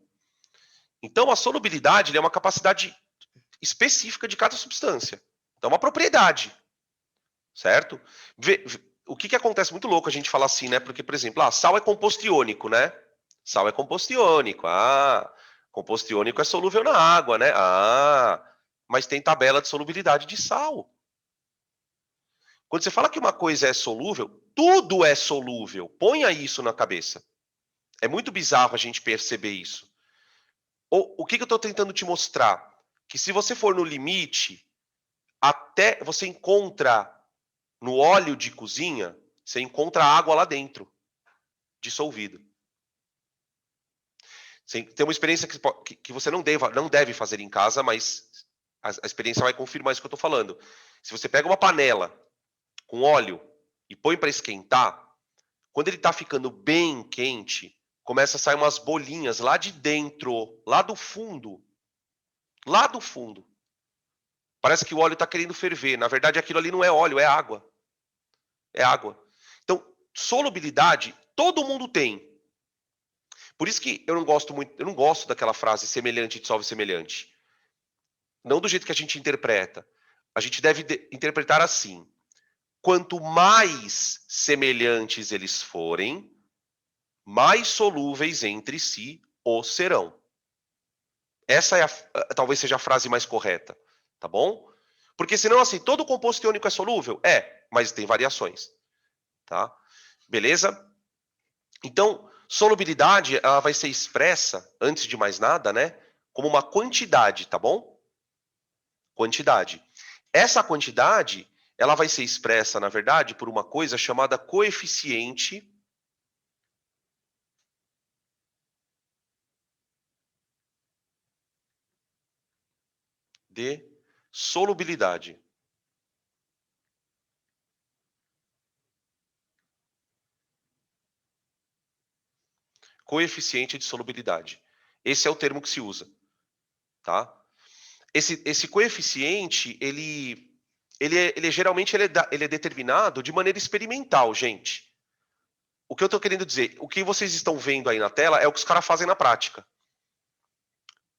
Então, a solubilidade é uma capacidade específica de cada substância. Então, é uma propriedade. Certo? O que acontece muito louco a gente falar assim, né? Porque, por exemplo, sal é composto iônico, né? Sal é composto iônico. Composto iônico é solúvel na água, né? Mas tem tabela de solubilidade de sal. Quando você fala que uma coisa é solúvel, tudo é solúvel. Ponha isso na cabeça. É muito bizarro a gente perceber isso. O que eu estou tentando te mostrar? Que se você for no limite, até você encontra no óleo de cozinha, você encontra água lá dentro, dissolvida. Tem uma experiência que você não deve fazer em casa, mas a experiência vai confirmar isso que eu estou falando. Se você pega uma panela com óleo e põe para esquentar, quando ele está ficando bem quente, começa a sair umas bolinhas lá de dentro, lá do fundo Lá do fundo. Parece que o óleo está querendo ferver. Na verdade, aquilo ali não é óleo, é água. É água. Então, solubilidade, todo mundo tem. Por isso que eu não gosto daquela frase semelhante dissolve semelhante. Não do jeito que a gente interpreta. A gente deve interpretar assim: quanto mais semelhantes eles forem, mais solúveis entre si o serão. Essa é talvez seja a frase mais correta, tá bom? Porque senão, assim, todo composto iônico é solúvel? É, mas tem variações, tá? Beleza? Então, solubilidade, ela vai ser expressa, antes de mais nada, né? Como uma quantidade, tá bom? Quantidade. Essa quantidade, ela vai ser expressa, na verdade, por uma coisa chamada coeficiente de solubilidade. Coeficiente de solubilidade. Esse é o termo que se usa, tá? Esse coeficiente, geralmente ele é determinado de maneira experimental, gente. O que eu estou querendo dizer, o que vocês estão vendo aí na tela é o que os caras fazem na prática.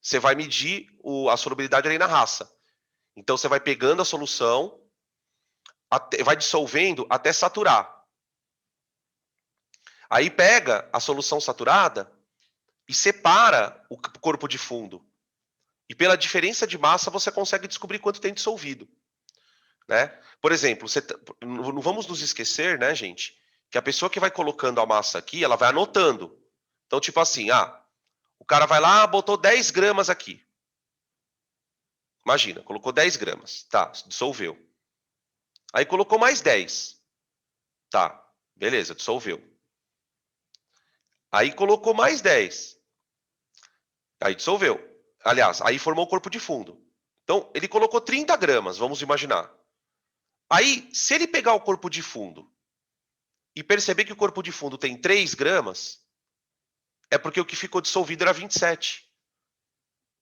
Você vai medir a solubilidade ali na raça. Então você vai pegando a solução, vai dissolvendo até saturar. Aí pega a solução saturada e separa o corpo de fundo. E pela diferença de massa você consegue descobrir quanto tem dissolvido. Né? Por exemplo, não vamos nos esquecer, né, gente, que a pessoa que vai colocando a massa aqui, ela vai anotando. Então, tipo assim, o cara vai lá, botou 10 gramas aqui. Imagina, colocou 10 gramas. Tá, dissolveu. Aí colocou mais 10. Tá, beleza, dissolveu. Aí colocou mais 10. Aí dissolveu. Aliás, aí formou o corpo de fundo. Então, ele colocou 30 gramas, vamos imaginar. Aí, se ele pegar o corpo de fundo e perceber que o corpo de fundo tem 3 gramas, é porque o que ficou dissolvido era 27.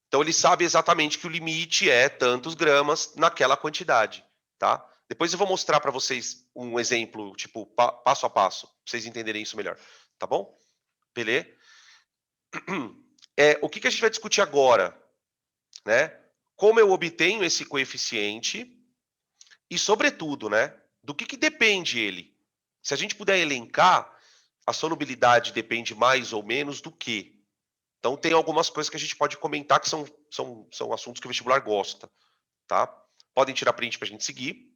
Então ele sabe exatamente que o limite é tantos gramas naquela quantidade, tá? Depois eu vou mostrar para vocês um exemplo, tipo, passo a passo, para vocês entenderem isso melhor, tá bom? Beleza? O que a gente vai discutir agora, né? Como eu obtenho esse coeficiente e, sobretudo, né? Do que depende ele? Se a gente puder elencar, a solubilidade depende mais ou menos do quê? Então, tem algumas coisas que a gente pode comentar que são assuntos que o vestibular gosta, tá? Podem tirar print para a gente seguir.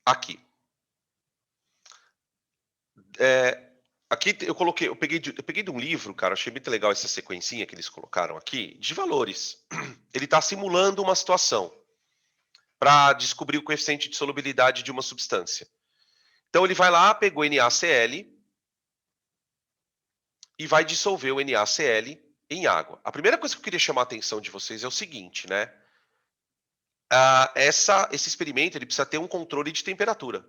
Aqui. Aqui eu peguei de um livro, cara, achei muito legal essa sequencinha que eles colocaram aqui, de valores. Ele está simulando uma situação para descobrir o coeficiente de solubilidade de uma substância. Então ele vai lá, pegou NaCl e vai dissolver o NaCl em água. A primeira coisa que eu queria chamar a atenção de vocês é o seguinte, né? Esse experimento ele precisa ter um controle de temperatura.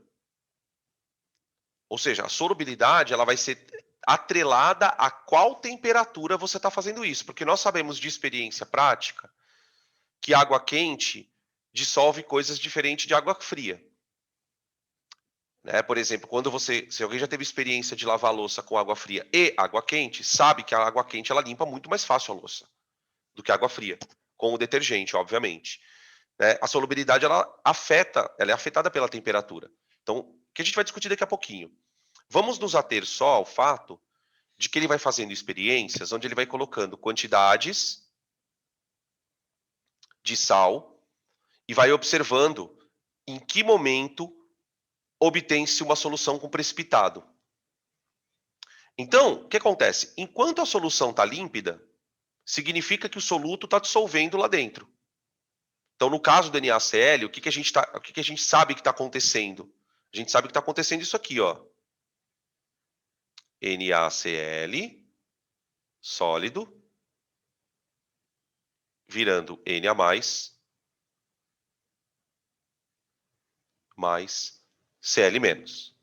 Ou seja, a solubilidade ela vai ser atrelada a qual temperatura você está fazendo isso. Porque nós sabemos de experiência prática que água quente dissolve coisas diferentes de água fria. Né? Por exemplo, se alguém já teve experiência de lavar a louça com água fria e água quente, sabe que a água quente ela limpa muito mais fácil a louça do que a água fria, com o detergente, obviamente. Né? A solubilidade ela é afetada pela temperatura. Então, o que a gente vai discutir daqui a pouquinho. Vamos nos ater só ao fato de que ele vai fazendo experiências onde ele vai colocando quantidades de sal e vai observando em que momento obtém-se uma solução com precipitado. Então, o que acontece? Enquanto a solução está límpida, significa que o soluto está dissolvendo lá dentro. Então, no caso do NaCl, o que a gente sabe que está acontecendo? A gente sabe que está acontecendo isso aqui, ó. NaCl, sólido, virando N a mais Cl menos.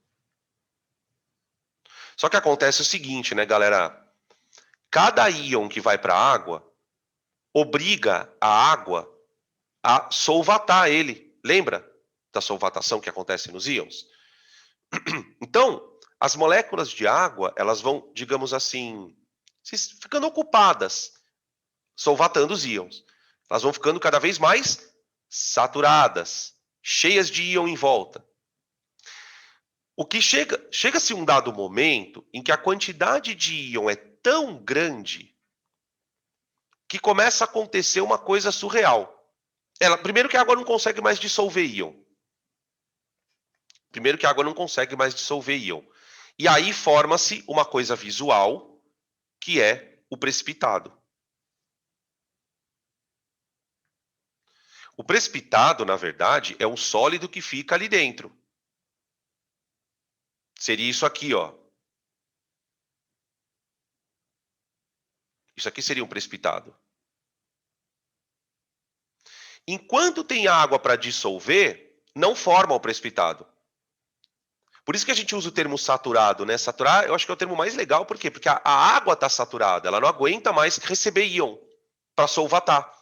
Só que acontece o seguinte, né, galera? Cada íon que vai para a água obriga a água a solvatar ele. Lembra da solvatação que acontece nos íons? Então, as moléculas de água, elas vão, digamos assim, ficando ocupadas, solvatando os íons. Elas vão ficando cada vez mais saturadas, cheias de íon em volta. O que chega-se um dado momento em que a quantidade de íon é tão grande que começa a acontecer uma coisa surreal. Primeiro que a água não consegue mais dissolver íon. E aí forma-se uma coisa visual, que é o precipitado. O precipitado, na verdade, é um sólido que fica ali dentro. Seria isso aqui, ó. Isso aqui seria um precipitado. Enquanto tem água para dissolver, não forma o precipitado. Por isso que a gente usa o termo saturado, né? Saturar, eu acho que é o termo mais legal, por quê? Porque a água está saturada, ela não aguenta mais receber íon para solvatar.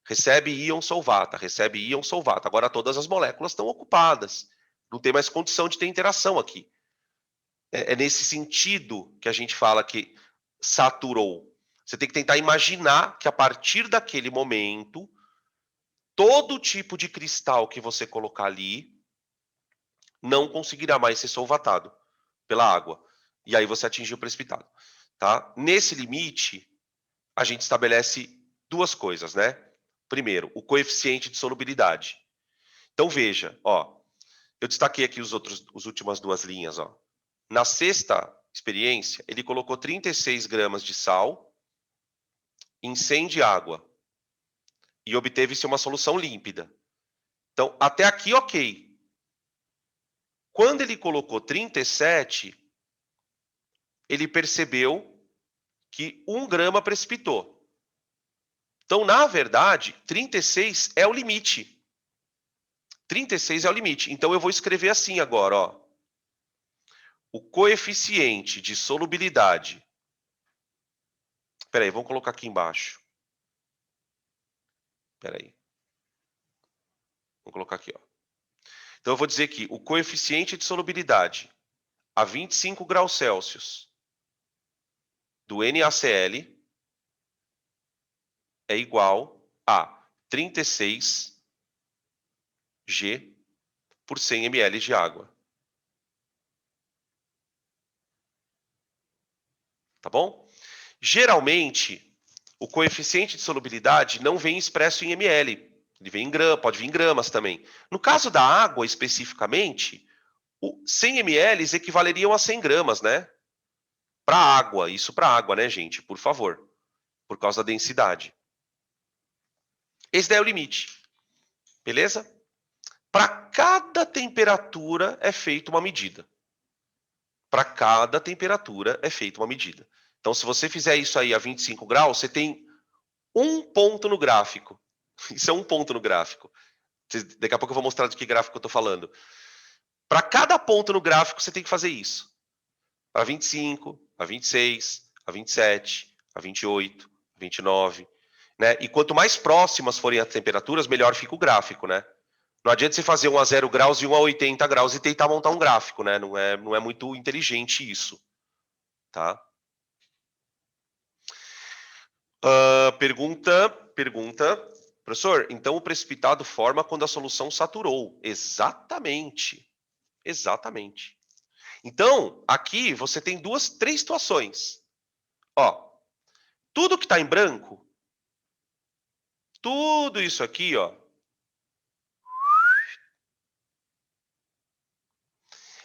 Recebe íon, solvata, recebe íon, solvata. Agora todas as moléculas estão ocupadas. Não tem mais condição de ter interação aqui. É nesse sentido que a gente fala que saturou. Você tem que tentar imaginar que a partir daquele momento, todo tipo de cristal que você colocar ali não conseguirá mais ser solvatado pela água. E aí você atingiu o precipitado. Tá? Nesse limite, a gente estabelece duas coisas, né? Primeiro, o coeficiente de solubilidade. Então veja, ó, eu destaquei aqui as últimas duas linhas, ó. Na sexta experiência, ele colocou 36 gramas de sal em 100 de água e obteve-se uma solução límpida. Então, até aqui, ok. Quando ele colocou 37, ele percebeu que 1 grama precipitou. Então, na verdade, 36 é o limite. 36 é o limite. Então, eu vou escrever assim agora, ó. O coeficiente de solubilidade. Espera aí, vamos colocar aqui embaixo. Espera aí. Vou colocar aqui, ó. Então, eu vou dizer que o coeficiente de solubilidade a 25 graus Celsius do NaCl é igual a 36 G por 100 ml de água. Tá bom? Geralmente, o coeficiente de solubilidade não vem expresso em ml. Ele vem em grama, pode vir em gramas também. No caso da água, especificamente, 100 ml equivaleriam a 100 gramas, né? Para água, isso para água, né, gente? Por favor. Por causa da densidade. Esse daí é o limite. Beleza? Para cada temperatura é feita uma medida. Para cada temperatura é feita uma medida. Então, se você fizer isso aí a 25 graus, você tem um ponto no gráfico. Isso é um ponto no gráfico. Daqui a pouco eu vou mostrar de que gráfico eu estou falando. Para cada ponto no gráfico, você tem que fazer isso. Para 25, a 26, a 27, a 28, a 29. Né? E quanto mais próximas forem as temperaturas, melhor fica o gráfico, né? Não adianta você fazer 1 a 0 graus e 1 a 80 graus e tentar montar um gráfico, né? Não é muito inteligente isso, tá? Pergunta. Professor, então o precipitado forma quando a solução saturou. Exatamente. Exatamente. Então, aqui você tem três situações. Ó, tudo que está em branco, tudo isso aqui, ó,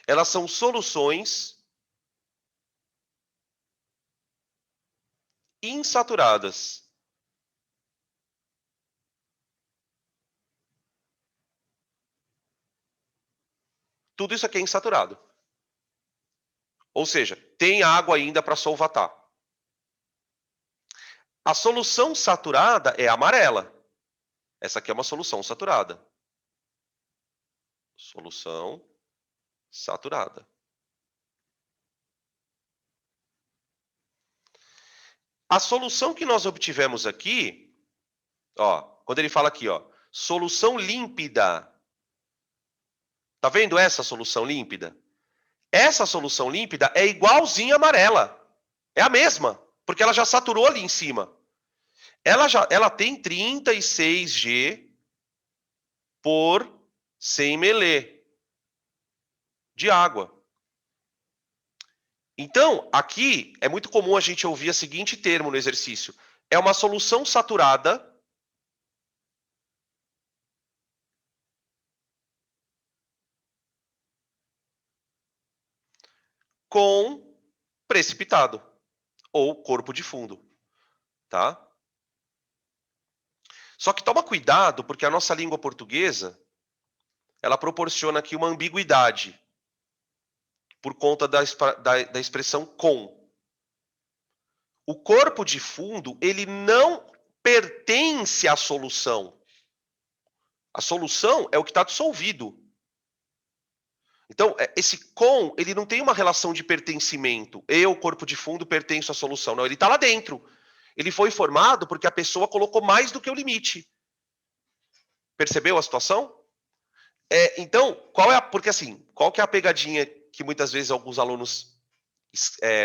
elas são soluções insaturadas. Tudo isso aqui é insaturado. Ou seja, tem água ainda para solvatar. A solução saturada é amarela. Essa aqui é uma solução saturada. Solução saturada. A solução que nós obtivemos aqui, ó, quando ele fala aqui, ó, solução límpida. Tá vendo essa solução límpida? Essa solução límpida é igualzinha à amarela. É a mesma, porque ela já saturou ali em cima. Ela tem 36G por 100 ml de água. Então, aqui é muito comum a gente ouvir o seguinte termo no exercício. É uma solução saturada com precipitado ou corpo de fundo, tá? Só que toma cuidado, porque a nossa língua portuguesa, ela proporciona aqui uma ambiguidade por conta da expressão com. O corpo de fundo, ele não pertence à solução. A solução é o que está dissolvido. Então, esse com, ele não tem uma relação de pertencimento. Eu, corpo de fundo, pertenço à solução. Não, ele está lá dentro. Ele foi formado porque a pessoa colocou mais do que o limite. Percebeu a situação? Então, porque assim, qual que é a pegadinha que muitas vezes alguns alunos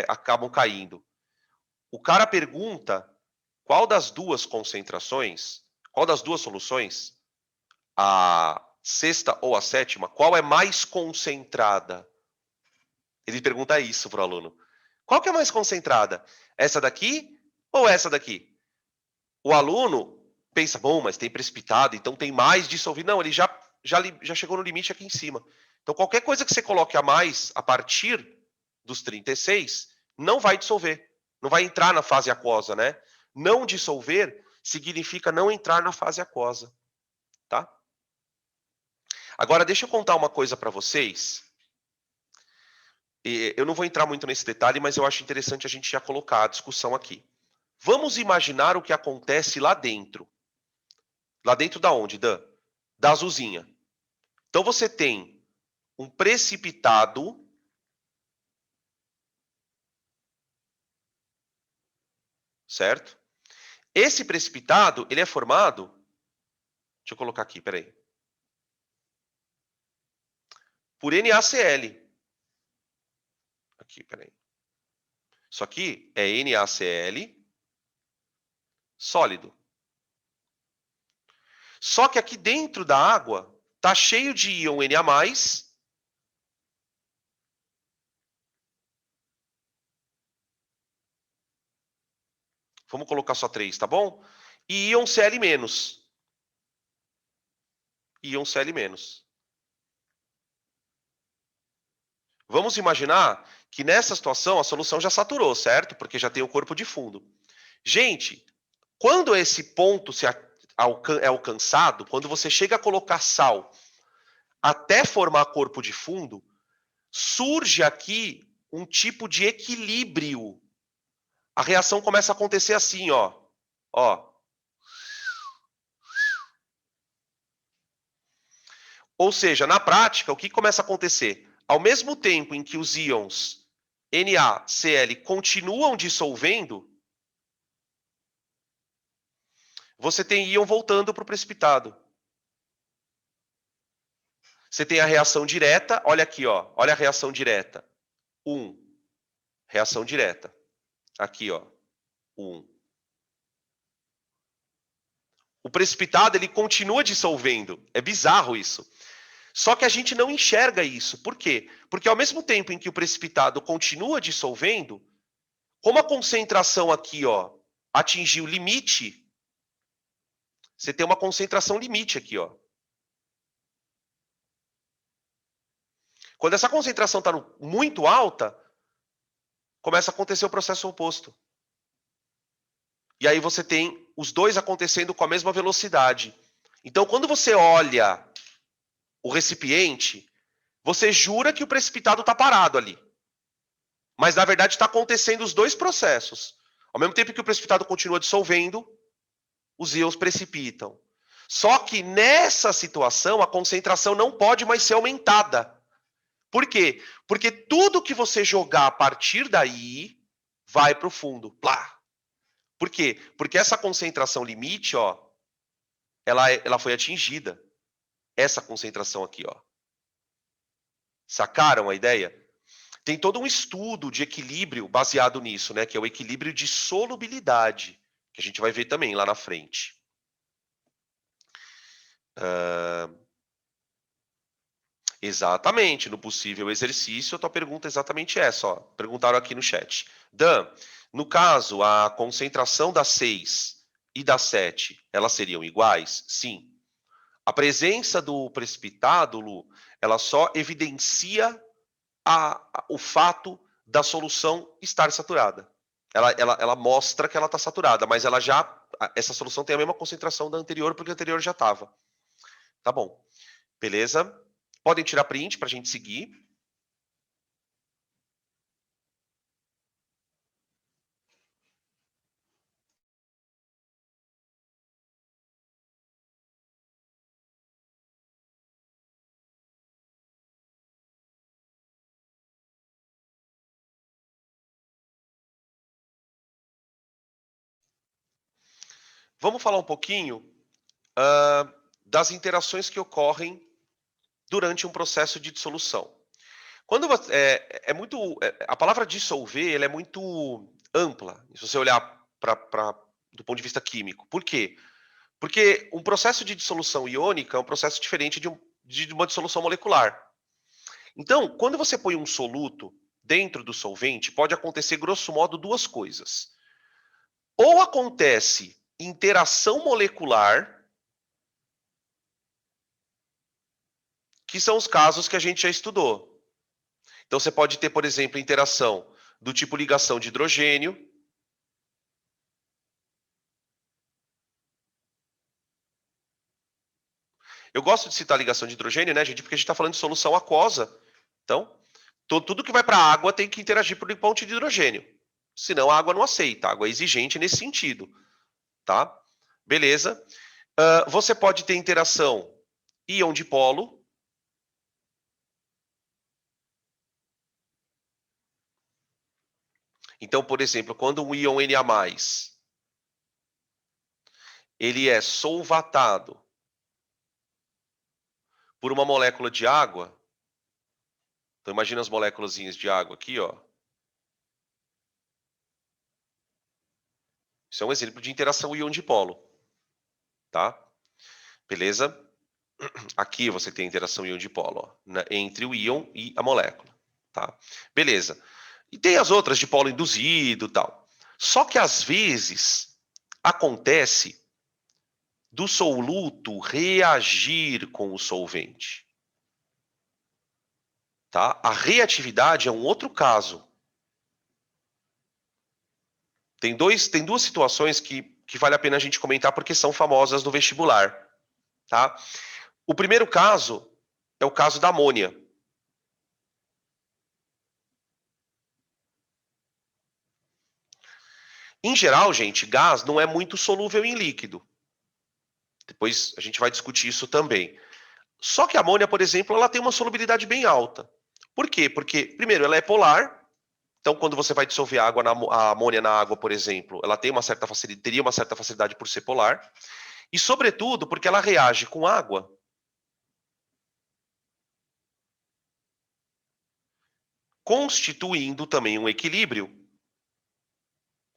acabam caindo? O cara pergunta qual das duas concentrações, qual das duas soluções, a sexta ou a sétima, qual é mais concentrada? Ele pergunta isso para o aluno. Qual que é mais concentrada? Essa daqui ou essa daqui? O aluno pensa, bom, mas tem precipitado, então tem mais dissolvido. Não, ele já chegou no limite aqui em cima. Então, qualquer coisa que você coloque a mais a partir dos 36, não vai dissolver. Não vai entrar na fase aquosa, né? Não dissolver significa não entrar na fase aquosa, tá? Agora, deixa eu contar uma coisa para vocês. Eu não vou entrar muito nesse detalhe, mas eu acho interessante a gente já colocar a discussão aqui. Vamos imaginar o que acontece lá dentro. Lá dentro da onde, Dan? Da azulzinha. Então, você tem um precipitado certo? Esse precipitado, ele é formado... Deixa eu colocar aqui, peraí. Por NaCl. Aqui, peraí. Isso aqui é NaCl sólido. Só que aqui dentro da água tá cheio de íon Na+, vamos colocar só 3, tá bom? E íon Cl-. Íon Cl-. Vamos imaginar que nessa situação a solução já saturou, certo? Porque já tem o corpo de fundo. Gente, quando esse ponto é alcançado, quando você chega a colocar sal até formar corpo de fundo, surge aqui um tipo de equilíbrio. A reação começa a acontecer assim, ó. Ou seja, na prática, o que começa a acontecer? Ao mesmo tempo em que os íons NaCl continuam dissolvendo, você tem íon voltando para o precipitado. Você tem a reação direta, olha aqui, ó, olha a reação direta. 1. Reação direta. Aqui, ó. 1. O precipitado, ele continua dissolvendo. É bizarro isso. Só que a gente não enxerga isso. Por quê? Porque ao mesmo tempo em que o precipitado continua dissolvendo, como a concentração aqui, ó, atingiu o limite, você tem uma concentração limite aqui, ó. Quando essa concentração está muito alta, começa a acontecer o processo oposto. E aí você tem os dois acontecendo com a mesma velocidade. Então, quando você olha o recipiente, você jura que o precipitado está parado ali. Mas, na verdade, está acontecendo os dois processos. Ao mesmo tempo que o precipitado continua dissolvendo, os íons precipitam. Só que nessa situação, a concentração não pode mais ser aumentada. Por quê? Porque tudo que você jogar a partir daí vai para o fundo. Plá. Por quê? Porque essa concentração limite, ó, ela foi atingida. Essa concentração aqui, ó. Sacaram a ideia? Tem todo um estudo de equilíbrio baseado nisso, né? Que é o equilíbrio de solubilidade, que a gente vai ver também lá na frente. Exatamente, no possível exercício, a tua pergunta é exatamente essa, ó. Perguntaram aqui no chat. Dan, no caso, a concentração das 6 e das 7, elas seriam iguais? Sim. A presença do precipitado, Lu, ela só evidencia o fato da solução estar saturada. Ela mostra que ela está saturada, mas essa solução tem a mesma concentração da anterior, porque a anterior já estava. Tá bom. Beleza? Podem tirar print para a gente seguir. Vamos falar um pouquinho das interações que ocorrem durante um processo de dissolução. Quando a palavra dissolver ela é muito ampla, se você olhar do ponto de vista químico. Por quê? Porque um processo de dissolução iônica é um processo diferente de uma dissolução molecular. Então, quando você põe um soluto dentro do solvente, pode acontecer, grosso modo, duas coisas. Ou acontece interação molecular, que são os casos que a gente já estudou. Então, você pode ter, por exemplo, interação do tipo ligação de hidrogênio. Eu gosto de citar ligação de hidrogênio, né, gente? Porque a gente está falando de solução aquosa. Então, tudo que vai para a água tem que interagir por um ponto de hidrogênio. Senão a água não aceita. A água é exigente nesse sentido. Tá? Beleza. Você pode ter interação íon-dipolo. Então, por exemplo, quando um íon Na+, ele é solvatado por uma molécula de água. Então, imagina as moléculas de água aqui, ó. Isso é um exemplo de interação íon-dipolo. Tá? Beleza? Aqui você tem a interação íon-dipolo, ó, entre o íon e a molécula. Tá? Beleza. E tem as outras de polo induzido e tal. Só que, às vezes, acontece do soluto reagir com o solvente. Tá? A reatividade é um outro caso. Tem duas situações que vale a pena a gente comentar porque são famosas no vestibular. Tá? O primeiro caso é o caso da amônia. Em geral, gente, gás não é muito solúvel em líquido. Depois a gente vai discutir isso também. Só que a amônia, por exemplo, ela tem uma solubilidade bem alta. Por quê? Porque, primeiro, ela é polar. Então, quando você vai dissolver a amônia na água, por exemplo, ela tem teria uma certa facilidade por ser polar. E, sobretudo, porque ela reage com água, constituindo também um equilíbrio,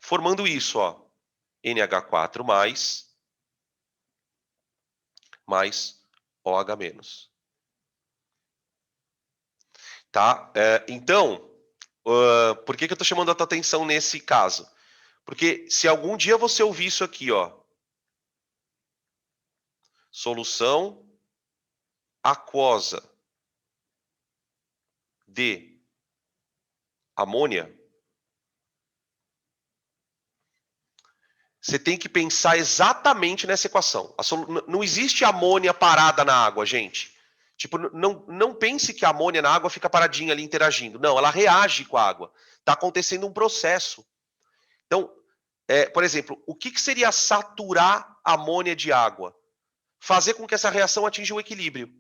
formando isso, ó, NH4 mais OH-. Tá? Então, por que eu estou chamando a tua atenção nesse caso? Porque se algum dia você ouvir isso aqui, ó, solução aquosa de amônia, você tem que pensar exatamente nessa equação. Não existe amônia parada na água, gente. Tipo, não pense que a amônia na água fica paradinha ali interagindo. Não, ela reage com a água. Está acontecendo um processo. Então, Por exemplo, o que seria saturar amônia de água? Fazer com que essa reação atinja o equilíbrio.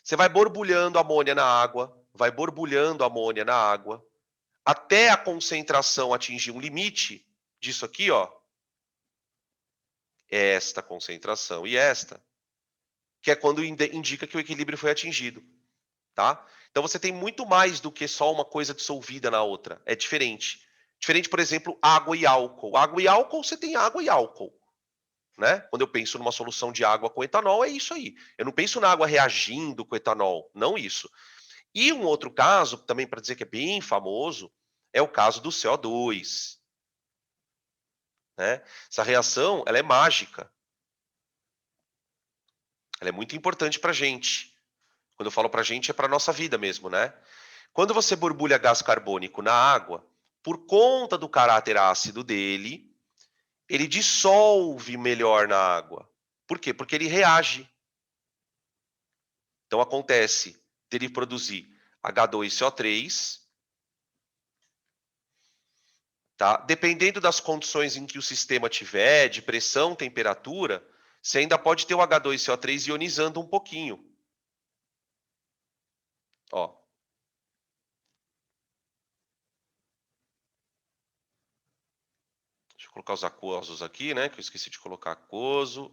Você vai borbulhando amônia na água, vai borbulhando amônia na água, até a concentração atingir um limite disso aqui, ó. Esta concentração e esta, que é quando indica que o equilíbrio foi atingido, tá? Então você tem muito mais do que só uma coisa dissolvida na outra, é diferente. Diferente, por exemplo, água e álcool. Água e álcool, você tem água e álcool, né? Quando eu penso numa solução de água com etanol, é isso aí. Eu não penso na água reagindo com etanol, não isso. E um outro caso, também para dizer que é bem famoso, é o caso do CO2. Né? Essa reação, ela é mágica. Ela é muito importante para a gente. Quando eu falo para a gente, é para a nossa vida mesmo, né? Quando você borbulha gás carbônico na água, por conta do caráter ácido dele, ele dissolve melhor na água. Por quê? Porque ele reage. Então acontece dele produzir H2CO3, tá? Dependendo das condições em que o sistema tiver, de pressão, temperatura, você ainda pode ter o H2CO3 ionizando um pouquinho. Ó. Deixa eu colocar os aquosos aqui, né? Que eu esqueci de colocar aquoso,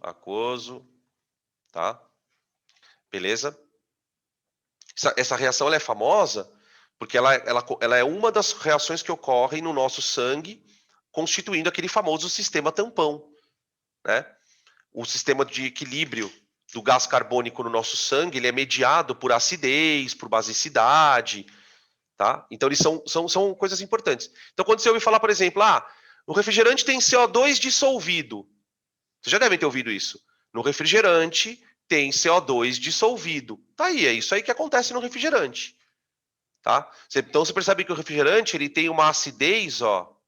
tá? Beleza? Essa reação ela é famosa porque ela é uma das reações que ocorrem no nosso sangue, constituindo aquele famoso sistema tampão, né? O sistema de equilíbrio do gás carbônico no nosso sangue, ele é mediado por acidez, por basicidade, tá? Então, eles são coisas importantes. Então, quando você ouve falar, por exemplo, o refrigerante tem CO2 dissolvido. Vocês já devem ter ouvido isso. No refrigerante tem CO2 dissolvido. Tá aí, é isso aí que acontece no refrigerante. Tá? Então, você percebe que o refrigerante ele tem uma acidez, ó,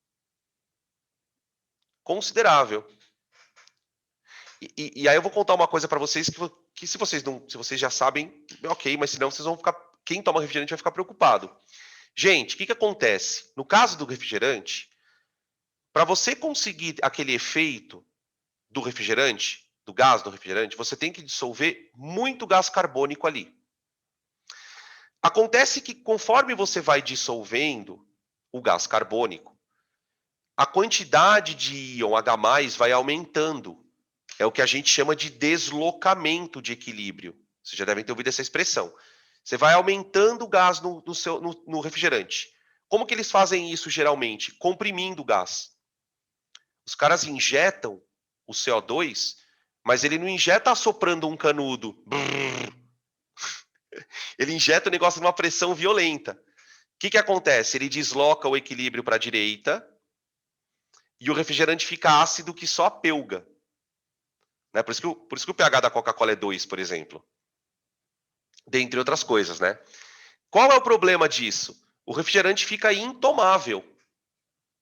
considerável. E aí eu vou contar uma coisa para vocês que se vocês já sabem, ok, mas senão vocês vão ficar, quem toma refrigerante vai ficar preocupado. Gente, o que acontece? No caso do refrigerante, para você conseguir aquele efeito do refrigerante, do gás do refrigerante, você tem que dissolver muito gás carbônico ali. Acontece que conforme você vai dissolvendo o gás carbônico, a quantidade de íon H+ vai aumentando. É o que a gente chama de deslocamento de equilíbrio. Vocês já devem ter ouvido essa expressão. Você vai aumentando o gás no refrigerante. Como que eles fazem isso geralmente? Comprimindo o gás. Os caras injetam o CO2, mas ele não injeta assoprando um canudo. Ele injeta o negócio numa pressão violenta. O que acontece? Ele desloca o equilíbrio para a direita e o refrigerante fica ácido que só a pelga. Né? Por isso que o pH da Coca-Cola é 2, por exemplo. Dentre outras coisas, né? Qual é o problema disso? O refrigerante fica intomável.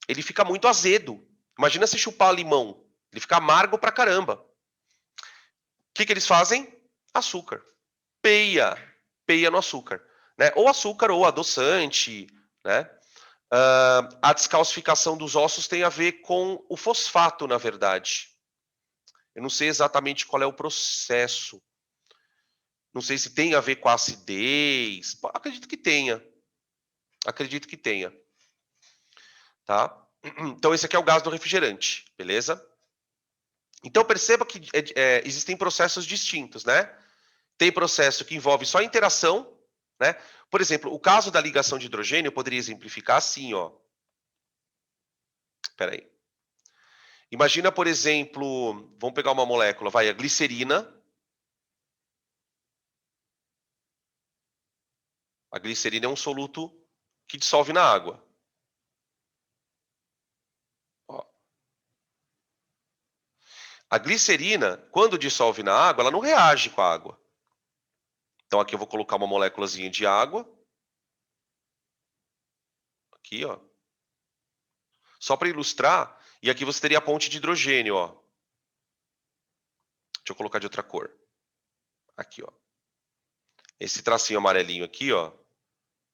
Ele fica muito azedo. Imagina se chupar limão. Ele fica amargo pra caramba. O que eles fazem? Açúcar. Peia no açúcar. Né? Ou açúcar ou adoçante. Né? A descalcificação dos ossos tem a ver com o fosfato, na verdade. Eu não sei exatamente qual é o processo. Não sei se tem a ver com a acidez. Acredito que tenha. Acredito que tenha. Tá? Então, esse aqui é o gás do refrigerante, beleza? Então, perceba que existem processos distintos, né? Tem processo que envolve só interação, né? Por exemplo, o caso da ligação de hidrogênio eu poderia exemplificar assim, ó. Espera aí. Imagina, por exemplo, vamos pegar uma molécula, vai, a glicerina. A glicerina é um soluto que dissolve na água. Ó. A glicerina, quando dissolve na água, ela não reage com a água. Então aqui eu vou colocar uma moléculazinha de água. Aqui, ó. Só para ilustrar, e aqui você teria a ponte de hidrogênio, ó. Deixa eu colocar de outra cor. Aqui, ó. Esse tracinho amarelinho aqui, ó,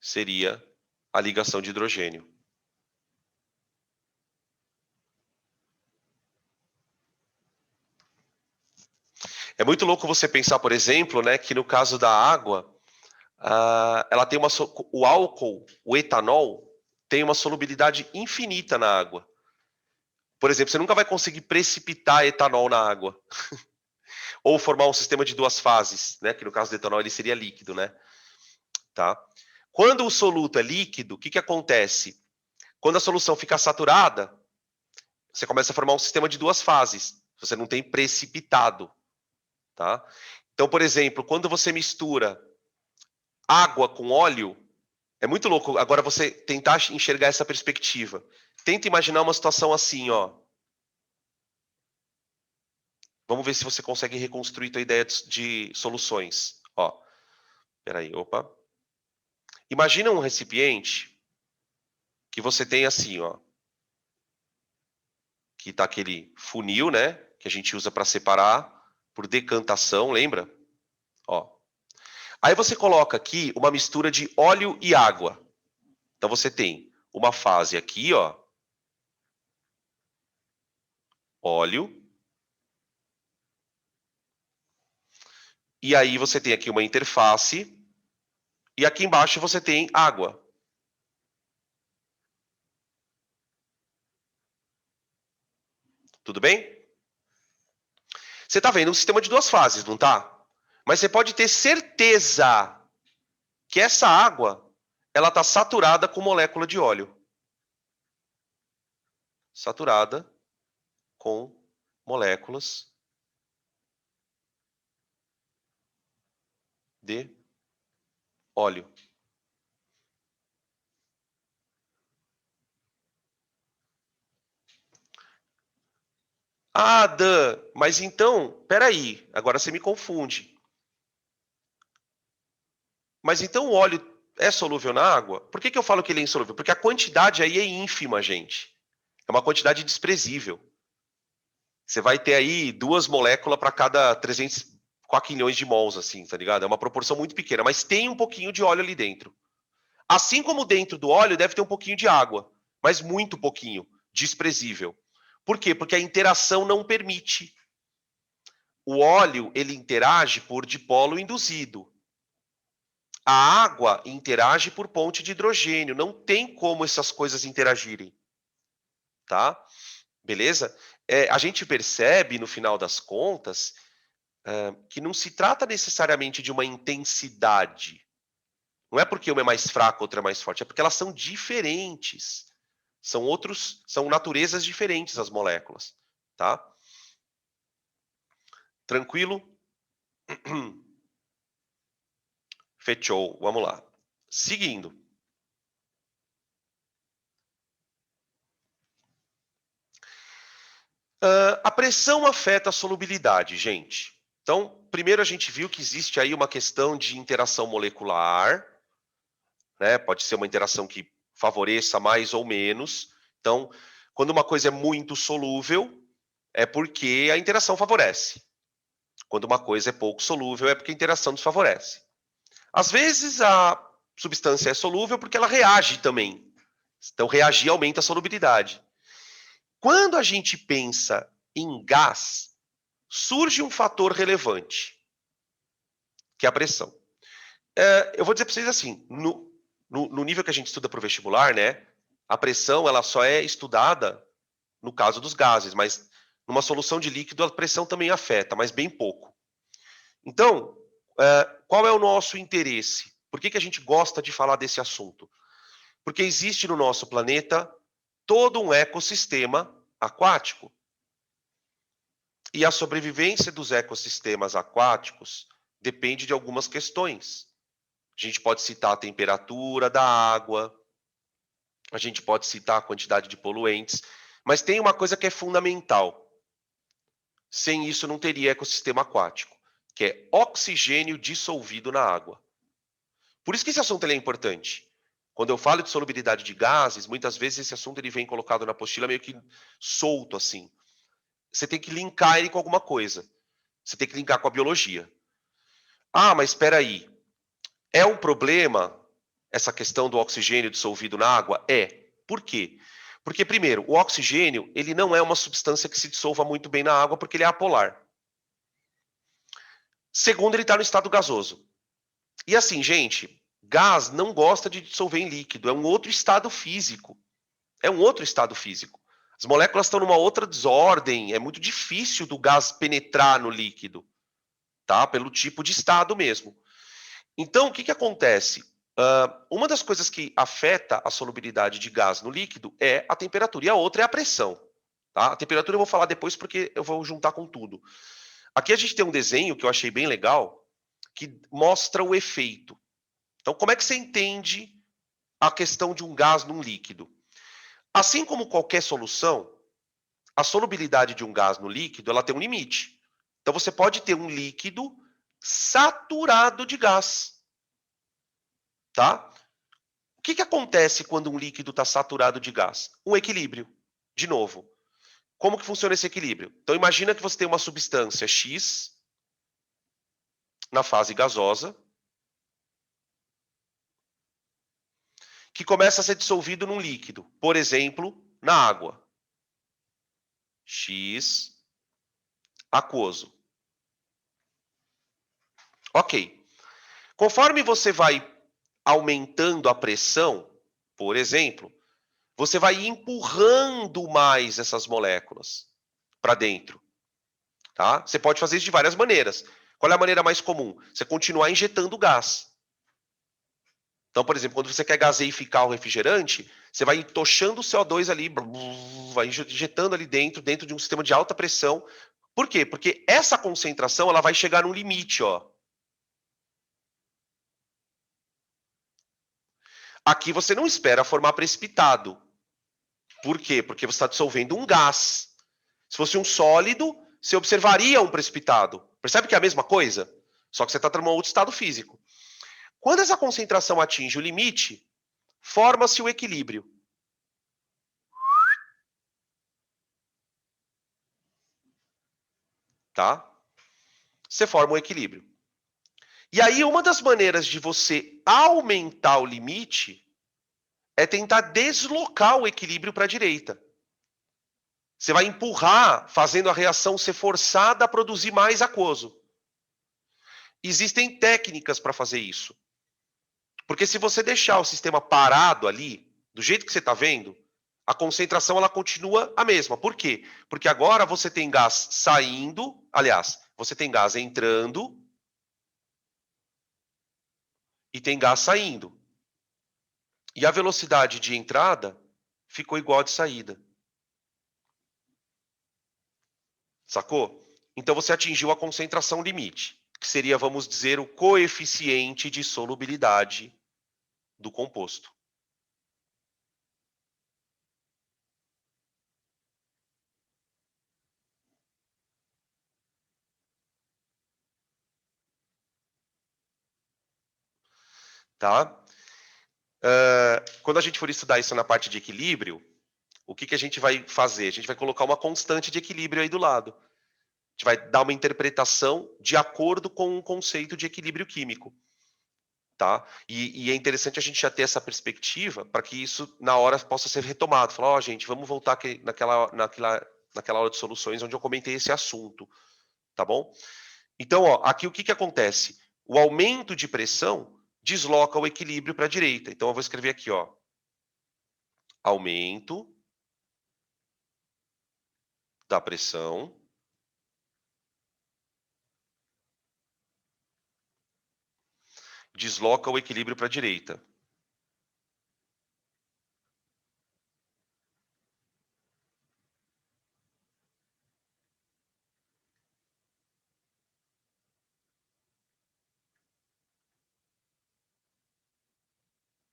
seria a ligação de hidrogênio. É muito louco você pensar, por exemplo, né, que no caso da água, ela tem o álcool, o etanol, tem uma solubilidade infinita na água. Por exemplo, você nunca vai conseguir precipitar etanol na água. Ou formar um sistema de duas fases, né? Que no caso do etanol ele seria líquido, né? Tá? Quando o soluto é líquido, o que acontece? Quando a solução fica saturada, você começa a formar um sistema de duas fases. Você não tem precipitado, tá? Então, por exemplo, quando você mistura água com óleo, é muito louco. Agora você tentar enxergar essa perspectiva. Tenta imaginar uma situação assim, ó. Vamos ver se você consegue reconstruir tua ideia de soluções. Ó, peraí, opa. Imagina um recipiente que você tem assim, ó. Que tá aquele funil, né? Que a gente usa para separar por decantação, lembra? Ó. Aí você coloca aqui uma mistura de óleo e água. Então você tem uma fase aqui, ó. Óleo. E aí você tem aqui uma interface. E aqui embaixo você tem água. Tudo bem? Você está vendo um sistema de duas fases, não tá? Mas você pode ter certeza que essa água ela está saturada com molécula de óleo. Saturada com moléculas de óleo. Ah, Dan, mas então, peraí, agora você me confunde. Mas então o óleo é solúvel na água? Por que eu falo que ele é insolúvel? Porque a quantidade aí é ínfima, gente. É uma quantidade desprezível. Você vai ter aí 2 moléculas para cada 300 quilhões de mols, assim, tá ligado? É uma proporção muito pequena, mas tem um pouquinho de óleo ali dentro. Assim como dentro do óleo deve ter um pouquinho de água, mas muito pouquinho, desprezível. Por quê? Porque a interação não permite. O óleo, ele interage por dipolo induzido. A água interage por ponte de hidrogênio. Não tem como essas coisas interagirem. Tá? Beleza? A gente percebe, no final das contas, que não se trata necessariamente de uma intensidade. Não é porque uma é mais fraca, outra é mais forte. É porque elas são diferentes. São naturezas diferentes as moléculas. Tá? Tranquilo? Fechou. Vamos lá. Seguindo. A pressão afeta a solubilidade, gente. Então, primeiro a gente viu que existe aí uma questão de interação molecular, né? Pode ser uma interação que favoreça mais ou menos. Então, quando uma coisa é muito solúvel, é porque a interação favorece. Quando uma coisa é pouco solúvel, é porque a interação desfavorece. Às vezes, a substância é solúvel porque ela reage também. Então, reagir aumenta a solubilidade. Quando a gente pensa em gás, surge um fator relevante, que é a pressão. Eu vou dizer para vocês assim, no nível que a gente estuda para o vestibular, né, a pressão ela só é estudada no caso dos gases, mas numa solução de líquido a pressão também afeta, mas bem pouco. Então, qual é o nosso interesse? Por que a gente gosta de falar desse assunto? Porque existe no nosso planeta todo um ecossistema aquático. E a sobrevivência dos ecossistemas aquáticos depende de algumas questões. A gente pode citar a temperatura da água, a gente pode citar a quantidade de poluentes, mas tem uma coisa que é fundamental. Sem isso não teria ecossistema aquático, que é oxigênio dissolvido na água. Por isso que esse assunto é importante. Quando eu falo de solubilidade de gases, muitas vezes esse assunto ele vem colocado na apostila meio que solto assim. Você tem que linkar ele com alguma coisa. Você tem que linkar com a biologia. Ah, mas espera aí. É um problema essa questão do oxigênio dissolvido na água? É. Por quê? Porque, primeiro, o oxigênio ele não é uma substância que se dissolva muito bem na água porque ele é apolar. Segundo, ele está no estado gasoso. E assim, gente, gás não gosta de dissolver em líquido, é um outro estado físico. É um outro estado físico. As moléculas estão numa outra desordem, é muito difícil do gás penetrar no líquido, tá? Pelo tipo de estado mesmo. Então, o que acontece? Uma das coisas que afeta a solubilidade de gás no líquido é a temperatura, e a outra é a pressão. Tá? A temperatura eu vou falar depois porque eu vou juntar com tudo. Aqui a gente tem um desenho que eu achei bem legal, que mostra o efeito. Então, como é que você entende a questão de um gás num líquido? Assim como qualquer solução, a solubilidade de um gás no líquido ela tem um limite. Então, você pode ter um líquido saturado de gás. Tá? O que acontece quando um líquido está saturado de gás? Um equilíbrio. De novo, como que funciona esse equilíbrio? Então, imagina que você tem uma substância X na fase gasosa, que começa a ser dissolvido num líquido, por exemplo, na água. X aquoso. Ok. Conforme você vai aumentando a pressão, por exemplo, você vai empurrando mais essas moléculas para dentro. Tá? Você pode fazer isso de várias maneiras. Qual é a maneira mais comum? Você continuar injetando gás. Então, por exemplo, quando você quer gaseificar o refrigerante, você vai entochando o CO2 ali, vai injetando ali dentro de um sistema de alta pressão. Por quê? Porque essa concentração ela vai chegar no limite, ó. Aqui você não espera formar precipitado. Por quê? Porque você está dissolvendo um gás. Se fosse um sólido, você observaria um precipitado. Percebe que é a mesma coisa? Só que você está em um outro estado físico. Quando essa concentração atinge o limite, forma-se o equilíbrio. Tá? Você forma um equilíbrio. E aí, uma das maneiras de você aumentar o limite é tentar deslocar o equilíbrio para a direita. Você vai empurrar, fazendo a reação ser forçada a produzir mais aquoso. Existem técnicas para fazer isso. Porque se você deixar o sistema parado ali, do jeito que você está vendo, a concentração ela continua a mesma. Por quê? Porque agora você tem gás saindo, aliás, você tem gás entrando e tem gás saindo. E a velocidade de entrada ficou igual a de saída. Sacou? Então você atingiu a concentração limite, que seria, vamos dizer, o coeficiente de solubilidade do composto. Tá? Quando a gente for estudar isso na parte de equilíbrio, o que a gente vai fazer? A gente vai colocar uma constante de equilíbrio aí do lado. A gente vai dar uma interpretação de acordo com o conceito de equilíbrio químico. Tá? E é interessante a gente já ter essa perspectiva para que isso, na hora, possa ser retomado. Falar, ó, gente, vamos voltar naquela aula de soluções onde eu comentei esse assunto. Tá bom? Então, ó, aqui o que acontece? O aumento de pressão desloca o equilíbrio para a direita. Então, eu vou escrever aqui, ó. Aumento da pressão desloca o equilíbrio para a direita.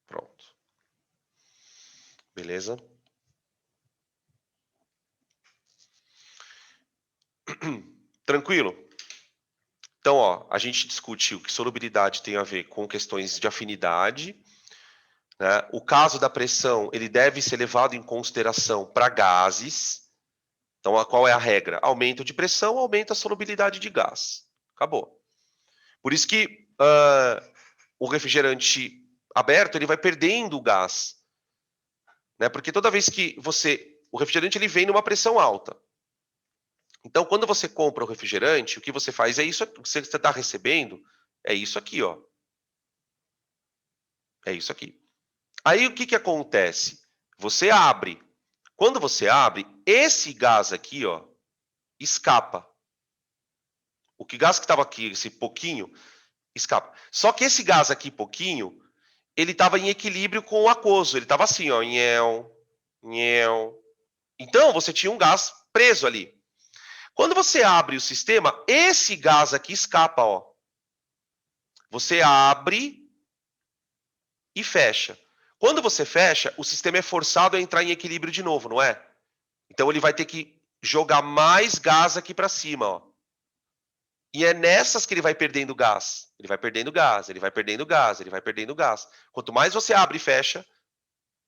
Pronto. Beleza? Tranquilo? Então, ó, a gente discutiu que solubilidade tem a ver com questões de afinidade, né? O caso da pressão, ele deve ser levado em consideração para gases. Então, qual é a regra? Aumento de pressão, aumenta a solubilidade de gás. Acabou. Por isso que o refrigerante aberto, ele vai perdendo o gás. Né? Porque toda vez que o refrigerante ele vem numa pressão alta. Então, quando você compra o refrigerante, o que você faz é isso, o que você está recebendo é isso aqui, ó. É isso aqui. Aí o que que acontece? Você abre. Quando você abre, esse gás aqui, ó, escapa. O que gás que estava aqui, esse pouquinho, escapa. Só que esse gás aqui, pouquinho, ele estava em equilíbrio com o aquoso. Ele estava assim, ó, nhel, nhel. Então, você tinha um gás preso ali. Quando você abre o sistema, esse gás aqui escapa, ó. Você abre e fecha. Quando você fecha, o sistema é forçado a entrar em equilíbrio de novo, não é? Então ele vai ter que jogar mais gás aqui para cima, ó. E é nessas que ele vai perdendo gás. Ele vai perdendo gás, ele vai perdendo gás, ele vai perdendo gás. Quanto mais você abre e fecha,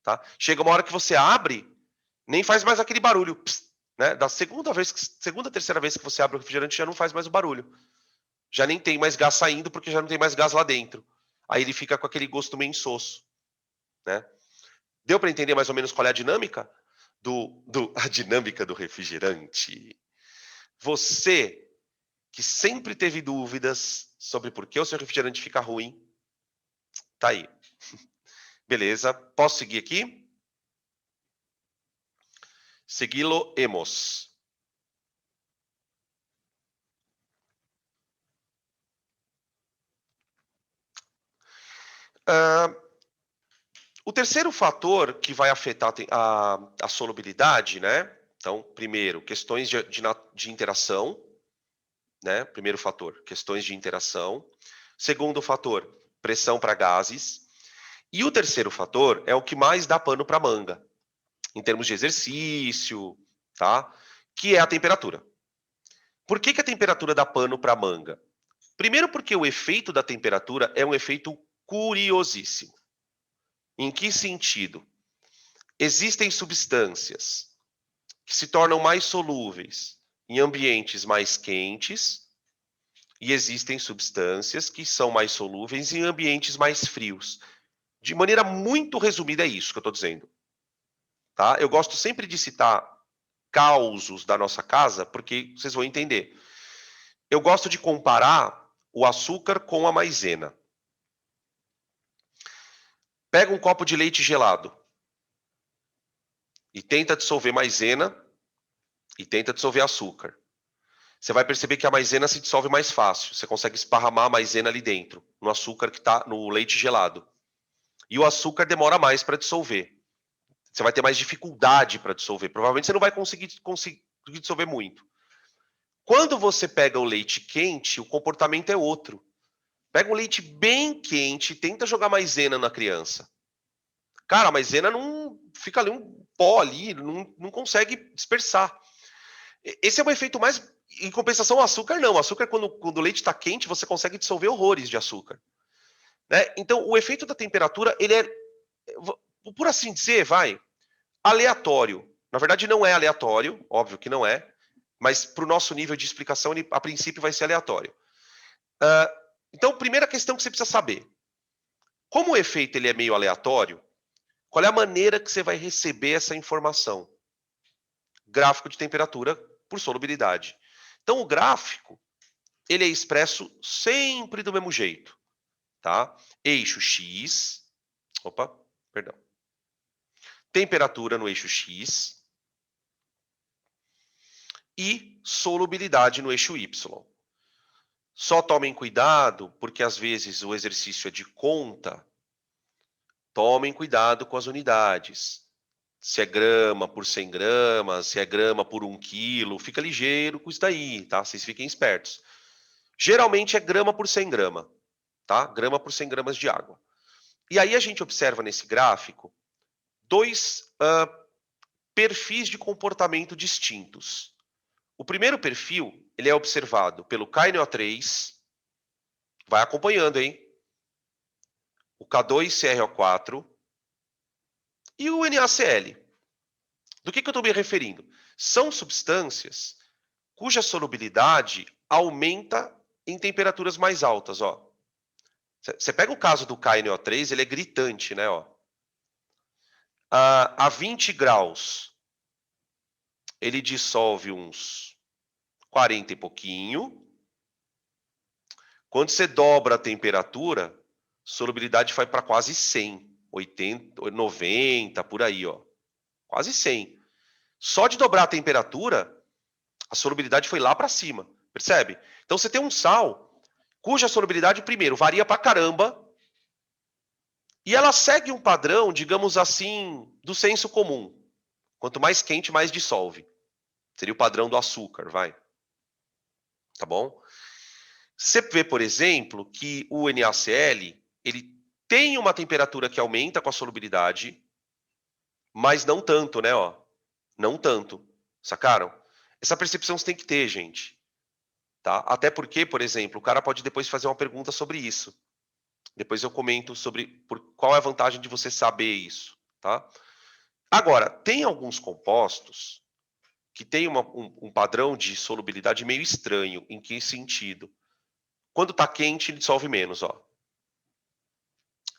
tá? Chega uma hora que você abre, nem faz mais aquele barulho, pss, né? Da segunda, terceira vez que você abre o refrigerante já não faz mais o barulho. Já nem tem mais gás saindo porque já não tem mais gás lá dentro. Aí ele fica com aquele gosto meio insosso, né? Deu para entender mais ou menos qual é a dinâmica a dinâmica do refrigerante? Você que sempre teve dúvidas sobre por que o seu refrigerante fica ruim, tá aí. Beleza, posso seguir aqui? Seguilo hemos. Ah, o terceiro fator que vai afetar a solubilidade, né? Então, primeiro, questões de interação, né? Primeiro fator, questões de interação. Segundo fator, pressão para gases. E o terceiro fator é o que mais dá pano para manga, em termos de exercício, tá? Que é a temperatura. Por que a temperatura dá pano para manga? Primeiro porque o efeito da temperatura é um efeito curiosíssimo. Em que sentido? Existem substâncias que se tornam mais solúveis em ambientes mais quentes e existem substâncias que são mais solúveis em ambientes mais frios. De maneira muito resumida é isso que eu estou dizendo. Tá? Eu gosto sempre de citar causos da nossa casa, porque vocês vão entender. Eu gosto de comparar o açúcar com a maisena. Pega um copo de leite gelado e tenta dissolver maisena e tenta dissolver açúcar. Você vai perceber que a maisena se dissolve mais fácil. Você consegue esparramar a maisena ali dentro, no açúcar que está no leite gelado. E o açúcar demora mais para dissolver. Você vai ter mais dificuldade para dissolver. Provavelmente você não vai conseguir dissolver muito. Quando você pega o leite quente, o comportamento é outro. Pega um leite bem quente, tenta jogar maisena na criança. Cara, a maisena não fica ali um pó ali, não consegue dispersar. Esse é o efeito mais. Em compensação, o açúcar não. O açúcar, quando o leite está quente, você consegue dissolver horrores de açúcar. Né? Então, o efeito da temperatura, ele é, por assim dizer, aleatório. Na verdade, não é aleatório, óbvio que não é, mas para o nosso nível de explicação, ele, a princípio, vai ser aleatório. Então, primeira questão que você precisa saber. Como o efeito ele é meio aleatório, qual é a maneira que você vai receber essa informação? Gráfico de temperatura por solubilidade. Então, o gráfico, ele é expresso sempre do mesmo jeito, tá? Eixo X, opa, perdão. Temperatura no eixo X e solubilidade no eixo Y. Só tomem cuidado, porque às vezes o exercício é de conta. Tomem cuidado com as unidades. Se é grama por 100 gramas, se é grama por 1 quilo, fica ligeiro com isso daí, tá? Vocês fiquem espertos. Geralmente é grama por 100 gramas, tá? Grama por 100 gramas de água. E aí a gente observa nesse gráfico dois perfis de comportamento distintos. O primeiro perfil, ele é observado pelo KNO3, vai acompanhando, hein? O K2CrO4 e o NaCl. Do que eu estou me referindo? São substâncias cuja solubilidade aumenta em temperaturas mais altas, ó. Você pega o caso do KNO3, ele é gritante, né, ó. A 20 graus, ele dissolve uns 40 e pouquinho. Quando você dobra a temperatura, solubilidade vai para quase 100, 80, 90, por aí, ó. Quase 100. Só de dobrar a temperatura, a solubilidade foi lá para cima, percebe? Então você tem um sal cuja solubilidade, primeiro, varia para caramba, e ela segue um padrão, digamos assim, do senso comum. Quanto mais quente, mais dissolve. Seria o padrão do açúcar, vai. Tá bom? Você vê, por exemplo, que o NaCl, ele tem uma temperatura que aumenta com a solubilidade, mas não tanto, né, ó? Não tanto. Sacaram? Essa percepção você tem que ter, gente. Tá? Até porque, por exemplo, o cara pode depois fazer uma pergunta sobre isso. Depois eu comento sobre qual é a vantagem de você saber isso, tá? Agora, tem alguns compostos que têm um padrão de solubilidade meio estranho. Em que sentido? Quando está quente, dissolve menos, ó.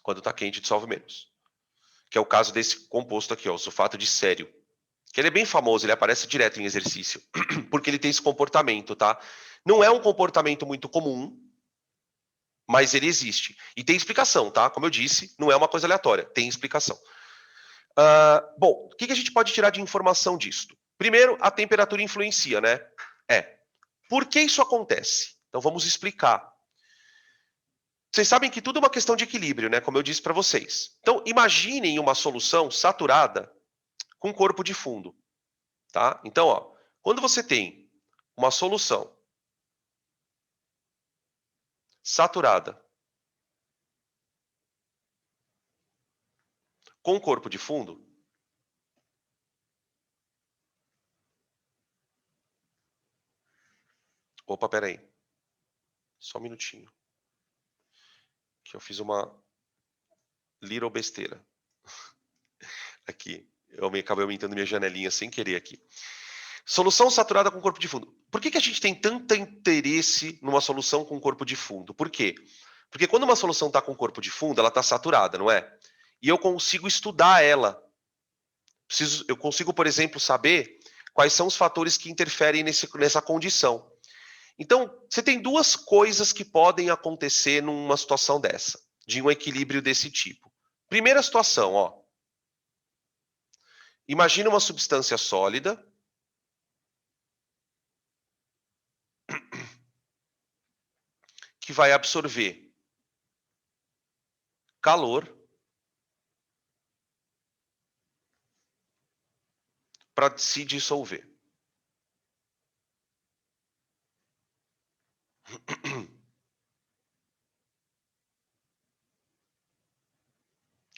Quando está quente, dissolve menos. Que é o caso desse composto aqui, ó, o sulfato de sério. Que ele é bem famoso, ele aparece direto em exercício. Porque ele tem esse comportamento, tá? Não é um comportamento muito comum, mas ele existe. E tem explicação, tá? Como eu disse, não é uma coisa aleatória, tem explicação. Bom, o que a gente pode tirar de informação disto? Primeiro, a temperatura influencia, né? Por que isso acontece? Então vamos explicar. Vocês sabem que tudo é uma questão de equilíbrio, né? Como eu disse para vocês. Então, imaginem uma solução saturada com corpo de fundo, tá? Então, ó, quando você tem uma solução saturada com corpo de fundo, opa, peraí, só um minutinho, que eu fiz uma little besteira aqui. Eu acabei aumentando minha janelinha sem querer aqui. Solução saturada com corpo de fundo. Por que a gente tem tanto interesse numa solução com corpo de fundo? Por quê? Porque quando uma solução está com corpo de fundo, ela está saturada, não é? E eu consigo estudar ela. Eu consigo, por exemplo, saber quais são os fatores que interferem nessa condição. Então, você tem duas coisas que podem acontecer numa situação dessa, de um equilíbrio desse tipo. Primeira situação, ó. Imagina uma substância sólida que vai absorver calor para se dissolver.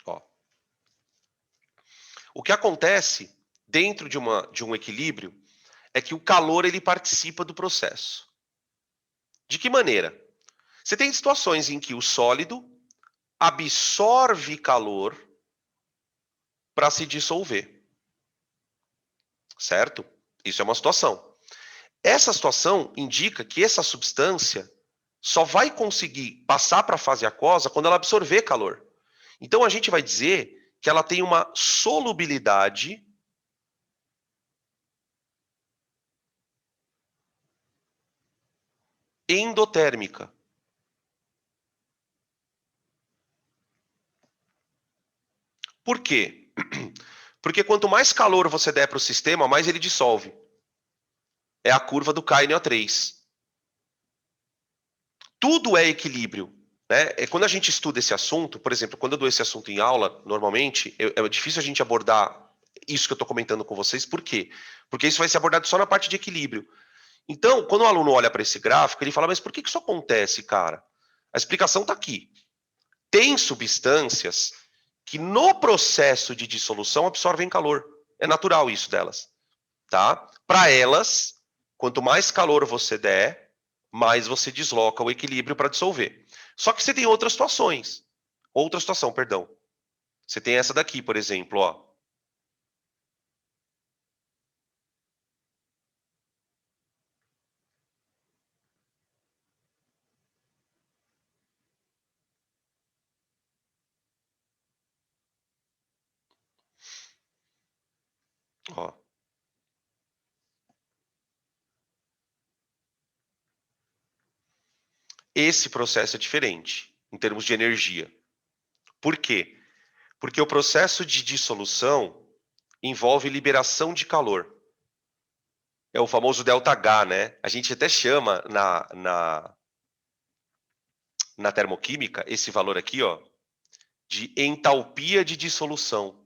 Ó. O que acontece dentro de um equilíbrio é que o calor ele participa do processo. De que maneira? Você tem situações em que o sólido absorve calor para se dissolver. Certo? Isso é uma situação. Essa situação indica que essa substância só vai conseguir passar para a fase aquosa quando ela absorver calor. Então a gente vai dizer que ela tem uma solubilidade endotérmica. Por quê? Porque quanto mais calor você der para o sistema, mais ele dissolve. É a curva do KNO3. Tudo é equilíbrio. Né? Quando a gente estuda esse assunto, por exemplo, quando eu dou esse assunto em aula, normalmente, é difícil a gente abordar isso que eu estou comentando com vocês. Por quê? Porque isso vai ser abordado só na parte de equilíbrio. Então, quando o aluno olha para esse gráfico, ele fala, mas por que isso acontece, cara? A explicação está aqui. Tem substâncias que no processo de dissolução absorvem calor. É natural isso delas. Tá? Para elas, quanto mais calor você der, mais você desloca o equilíbrio para dissolver. Só que você tem outras situações. Outra situação, perdão. Você tem essa daqui, por exemplo, ó. Ó. Esse processo é diferente, em termos de energia. Por quê? Porque o processo de dissolução envolve liberação de calor. É o famoso ΔH, né? A gente até chama na termoquímica esse valor aqui, ó, de entalpia de dissolução.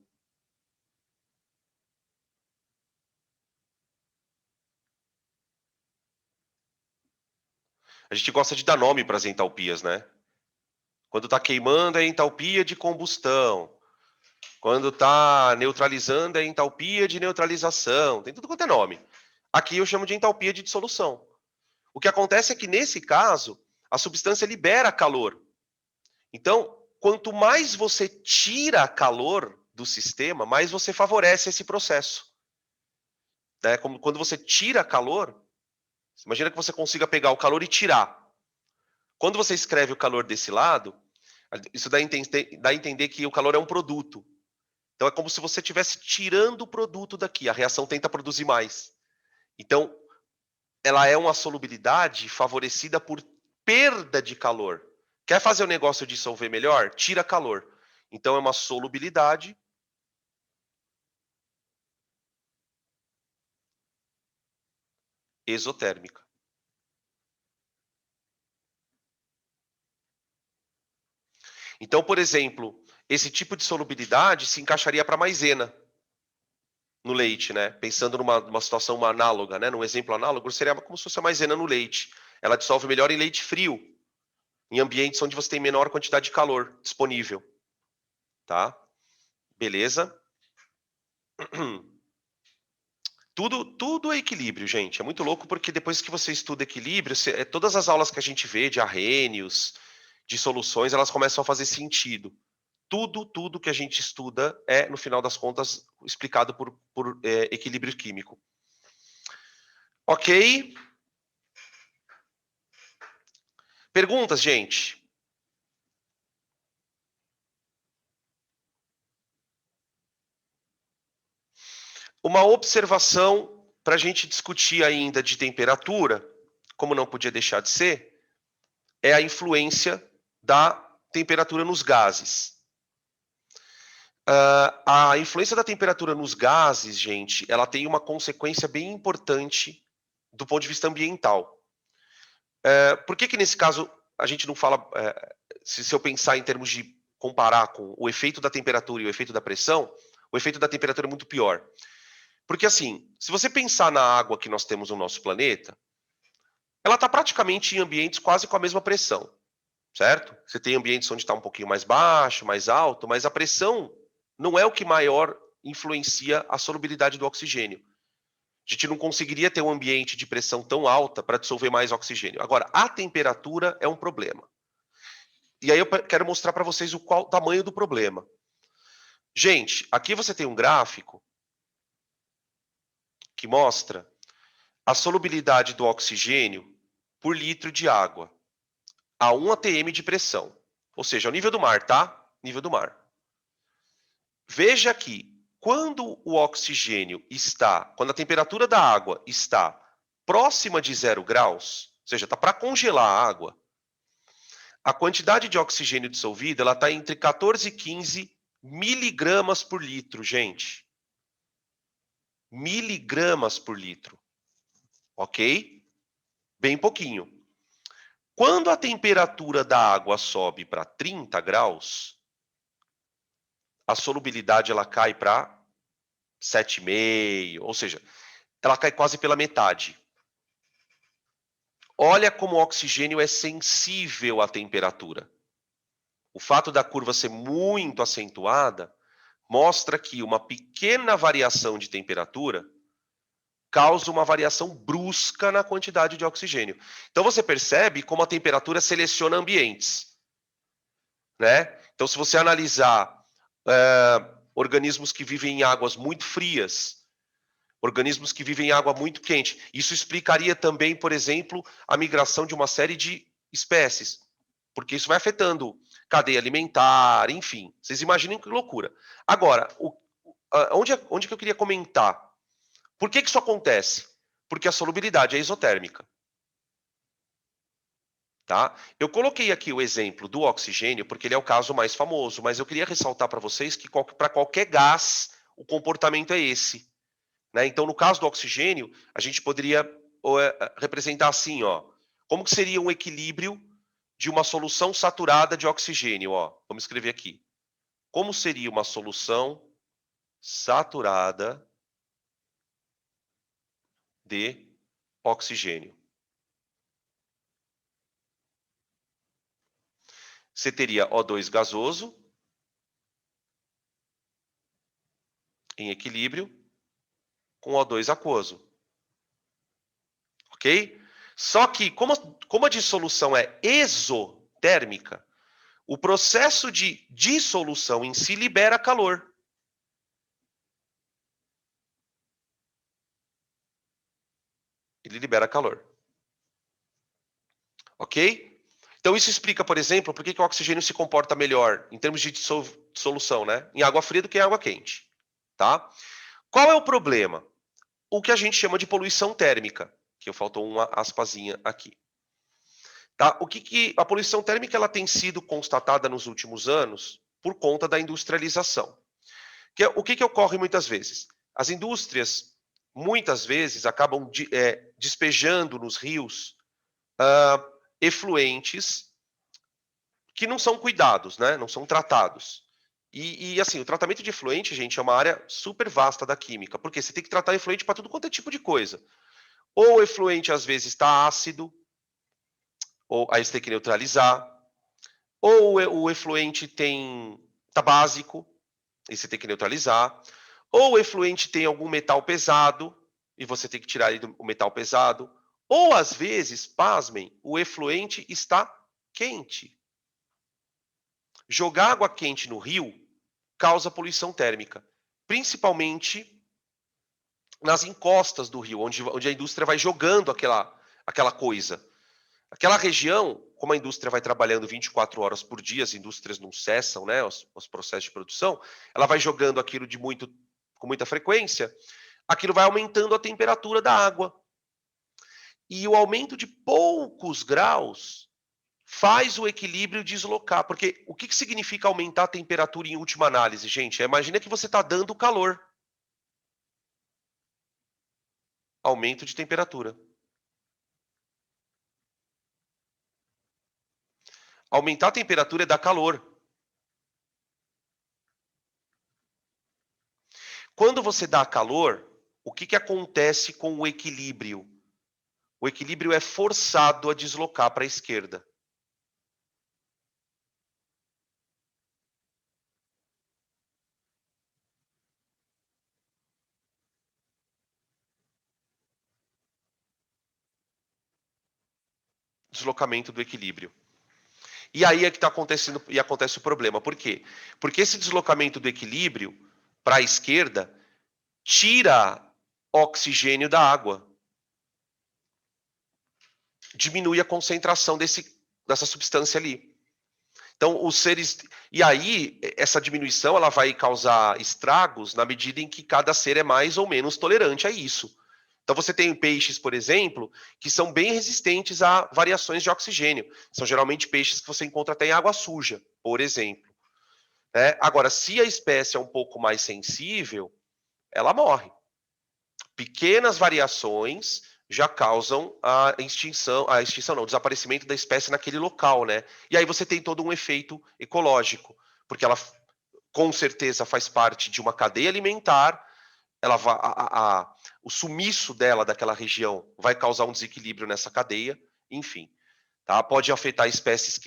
A gente gosta de dar nome para as entalpias, né? Quando está queimando é entalpia de combustão. Quando está neutralizando é entalpia de neutralização. Tem tudo quanto é nome. Aqui eu chamo de entalpia de dissolução. O que acontece é que, nesse caso, a substância libera calor. Então, quanto mais você tira calor do sistema, mais você favorece esse processo. Né? Como quando você tira calor, imagina que você consiga pegar o calor e tirar. Quando você escreve o calor desse lado, isso dá a entender que o calor é um produto. Então, é como se você estivesse tirando o produto daqui. A reação tenta produzir mais. Então, ela é uma solubilidade favorecida por perda de calor. Quer fazer o negócio dissolver melhor? Tira calor. Então, é uma solubilidade exotérmica. Então, por exemplo, esse tipo de solubilidade se encaixaria para maisena no leite, né? Pensando numa situação análoga, né? Num exemplo análogo, seria como se fosse a maisena no leite. Ela dissolve melhor em leite frio, em ambientes onde você tem menor quantidade de calor disponível. Tá? Beleza? Tudo é equilíbrio, gente. É muito louco porque depois que você estuda equilíbrio, todas as aulas que a gente vê de arrênios, de soluções, elas começam a fazer sentido. Tudo que a gente estuda é, no final das contas, explicado por equilíbrio químico. Ok? Perguntas, gente? Uma observação para a gente discutir ainda de temperatura, como não podia deixar de ser, é a influência da temperatura nos gases. A influência da temperatura nos gases, gente, ela tem uma consequência bem importante do ponto de vista ambiental. Por que nesse caso a gente não fala, se eu pensar em termos de comparar com o efeito da temperatura e o efeito da pressão, o efeito da temperatura é muito pior. Porque assim, se você pensar na água que nós temos no nosso planeta, ela está praticamente em ambientes quase com a mesma pressão, certo? Você tem ambientes onde está um pouquinho mais baixo, mais alto, mas a pressão não é o que maior influencia a solubilidade do oxigênio. A gente não conseguiria ter um ambiente de pressão tão alta para dissolver mais oxigênio. Agora, a temperatura é um problema. E aí eu quero mostrar para vocês o tamanho do problema. Gente, aqui você tem um gráfico que mostra a solubilidade do oxigênio por litro de água a 1 atm de pressão. Ou seja, o nível do mar, tá? Nível do mar. Veja aqui, quando o oxigênio está, quando a temperatura da água está próxima de 0 graus, ou seja, está para congelar a água, a quantidade de oxigênio dissolvida está entre 14 e 15 miligramas por litro, gente. Miligramas por litro. Ok? Bem pouquinho. Quando a temperatura da água sobe para 30 graus, a solubilidade ela cai para 7,5, ou seja, ela cai quase pela metade. Olha como o oxigênio é sensível à temperatura. O fato da curva ser muito acentuada mostra que uma pequena variação de temperatura causa uma variação brusca na quantidade de oxigênio. Então você percebe como a temperatura seleciona ambientes, né? Então se você analisar organismos que vivem em águas muito frias, organismos que vivem em água muito quente, isso explicaria também, por exemplo, a migração de uma série de espécies, porque isso vai afetando cadeia alimentar, enfim. Vocês imaginem que loucura. Agora, onde que eu queria comentar? Por que isso acontece? Porque a solubilidade é isotérmica. Tá? Eu coloquei aqui o exemplo do oxigênio porque ele é o caso mais famoso, mas eu queria ressaltar para vocês que para qualquer gás o comportamento é esse. Né? Então, no caso do oxigênio, a gente poderia representar assim, ó, como que seria um equilíbrio de uma solução saturada de oxigênio? Ó, vamos escrever aqui. Como seria uma solução saturada de oxigênio? Você teria O2 gasoso em equilíbrio com O2 aquoso. Ok? Só que, como a dissolução é exotérmica, o processo de dissolução em si libera calor. Ele libera calor. Ok? Então isso explica, por exemplo, por que o oxigênio se comporta melhor em termos de dissolução, né? Em água fria do que em água quente. Tá? Qual é o problema? O que a gente chama de poluição térmica, que faltou uma aspasinha aqui. Tá? A poluição térmica ela tem sido constatada nos últimos anos por conta da industrialização. O que ocorre muitas vezes? As indústrias, muitas vezes, acabam despejando nos rios efluentes que não são cuidados, né? Não são tratados. Assim, o tratamento de efluente, gente, é uma área super vasta da química, porque você tem que tratar efluente para tudo quanto é tipo de coisa. Ou o efluente, às vezes, está ácido, ou aí você tem que neutralizar. Ou o efluente está básico, e você tem que neutralizar. Ou o efluente tem algum metal pesado, e você tem que tirar o metal pesado. Ou, às vezes, pasmem, o efluente está quente. Jogar água quente no rio causa poluição térmica, principalmente nas encostas do rio, onde a indústria vai jogando aquela coisa. Aquela região, como a indústria vai trabalhando 24 horas por dia, as indústrias não cessam, né, os processos de produção, ela vai jogando aquilo com muita frequência, aquilo vai aumentando a temperatura da água. E o aumento de poucos graus faz o equilíbrio deslocar. Porque o que significa aumentar a temperatura em última análise, gente? Imagina que você está dando calor. Aumento de temperatura. Aumentar a temperatura é dar calor. Quando você dá calor, o que acontece com o equilíbrio? O equilíbrio é forçado a deslocar para a esquerda. Deslocamento do equilíbrio. E aí é que está acontecendo e acontece o problema. Por quê? Porque esse deslocamento do equilíbrio para a esquerda tira oxigênio da água. Diminui a concentração dessa substância ali. Então, os seres. E aí, essa diminuição ela vai causar estragos na medida em que cada ser é mais ou menos tolerante a isso. Então, você tem peixes, por exemplo, que são bem resistentes a variações de oxigênio. São geralmente peixes que você encontra até em água suja, por exemplo. Agora, se a espécie é um pouco mais sensível, ela morre. Pequenas variações já causam a extinção não, o desaparecimento da espécie naquele local, né? E aí você tem todo um efeito ecológico, porque ela com certeza faz parte de uma cadeia alimentar, ela vai, o sumiço dela daquela região vai causar um desequilíbrio nessa cadeia, enfim. Tá? Pode afetar espécies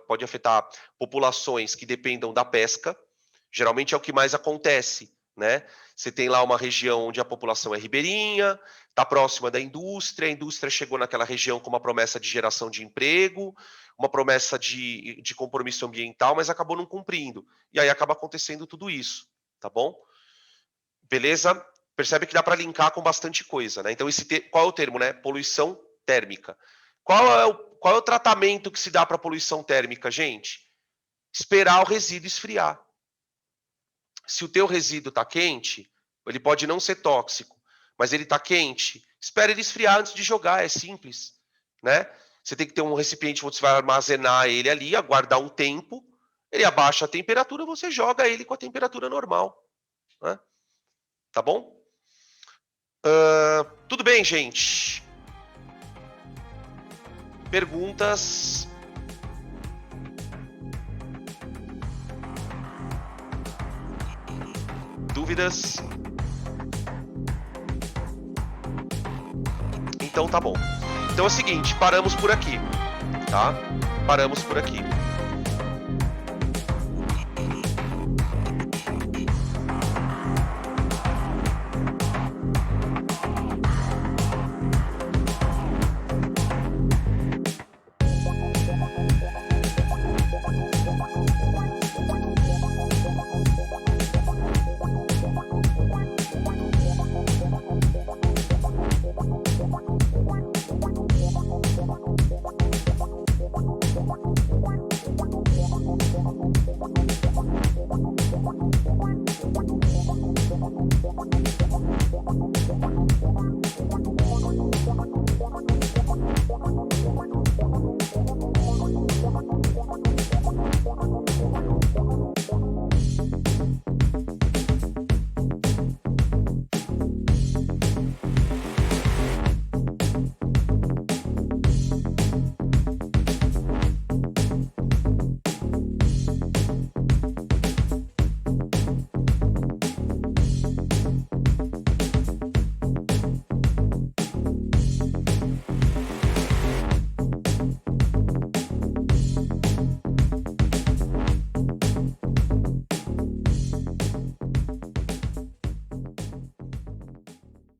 pode afetar populações que dependam da pesca, geralmente é o que mais acontece, né? Você tem lá uma região onde a população é ribeirinha, está próxima da indústria, a indústria chegou naquela região com uma promessa de geração de emprego, uma promessa de compromisso ambiental, mas acabou não cumprindo. E aí acaba acontecendo tudo isso, tá bom? Beleza? Percebe que dá para linkar com bastante coisa, né? Então, qual é o termo, né? Poluição térmica. Qual é o tratamento que se dá para poluição térmica, gente? Esperar o resíduo esfriar. Se o teu resíduo está quente, ele pode não ser tóxico, mas ele está quente, espera ele esfriar antes de jogar, é simples, né? Você tem que ter um recipiente onde você vai armazenar ele ali, aguardar um tempo, ele abaixa a temperatura, você joga ele com a temperatura normal, né? Tá bom? Tudo bem, gente? Perguntas? Dúvidas? Então tá bom. Então é o seguinte, paramos por aqui, tá? Paramos por aqui.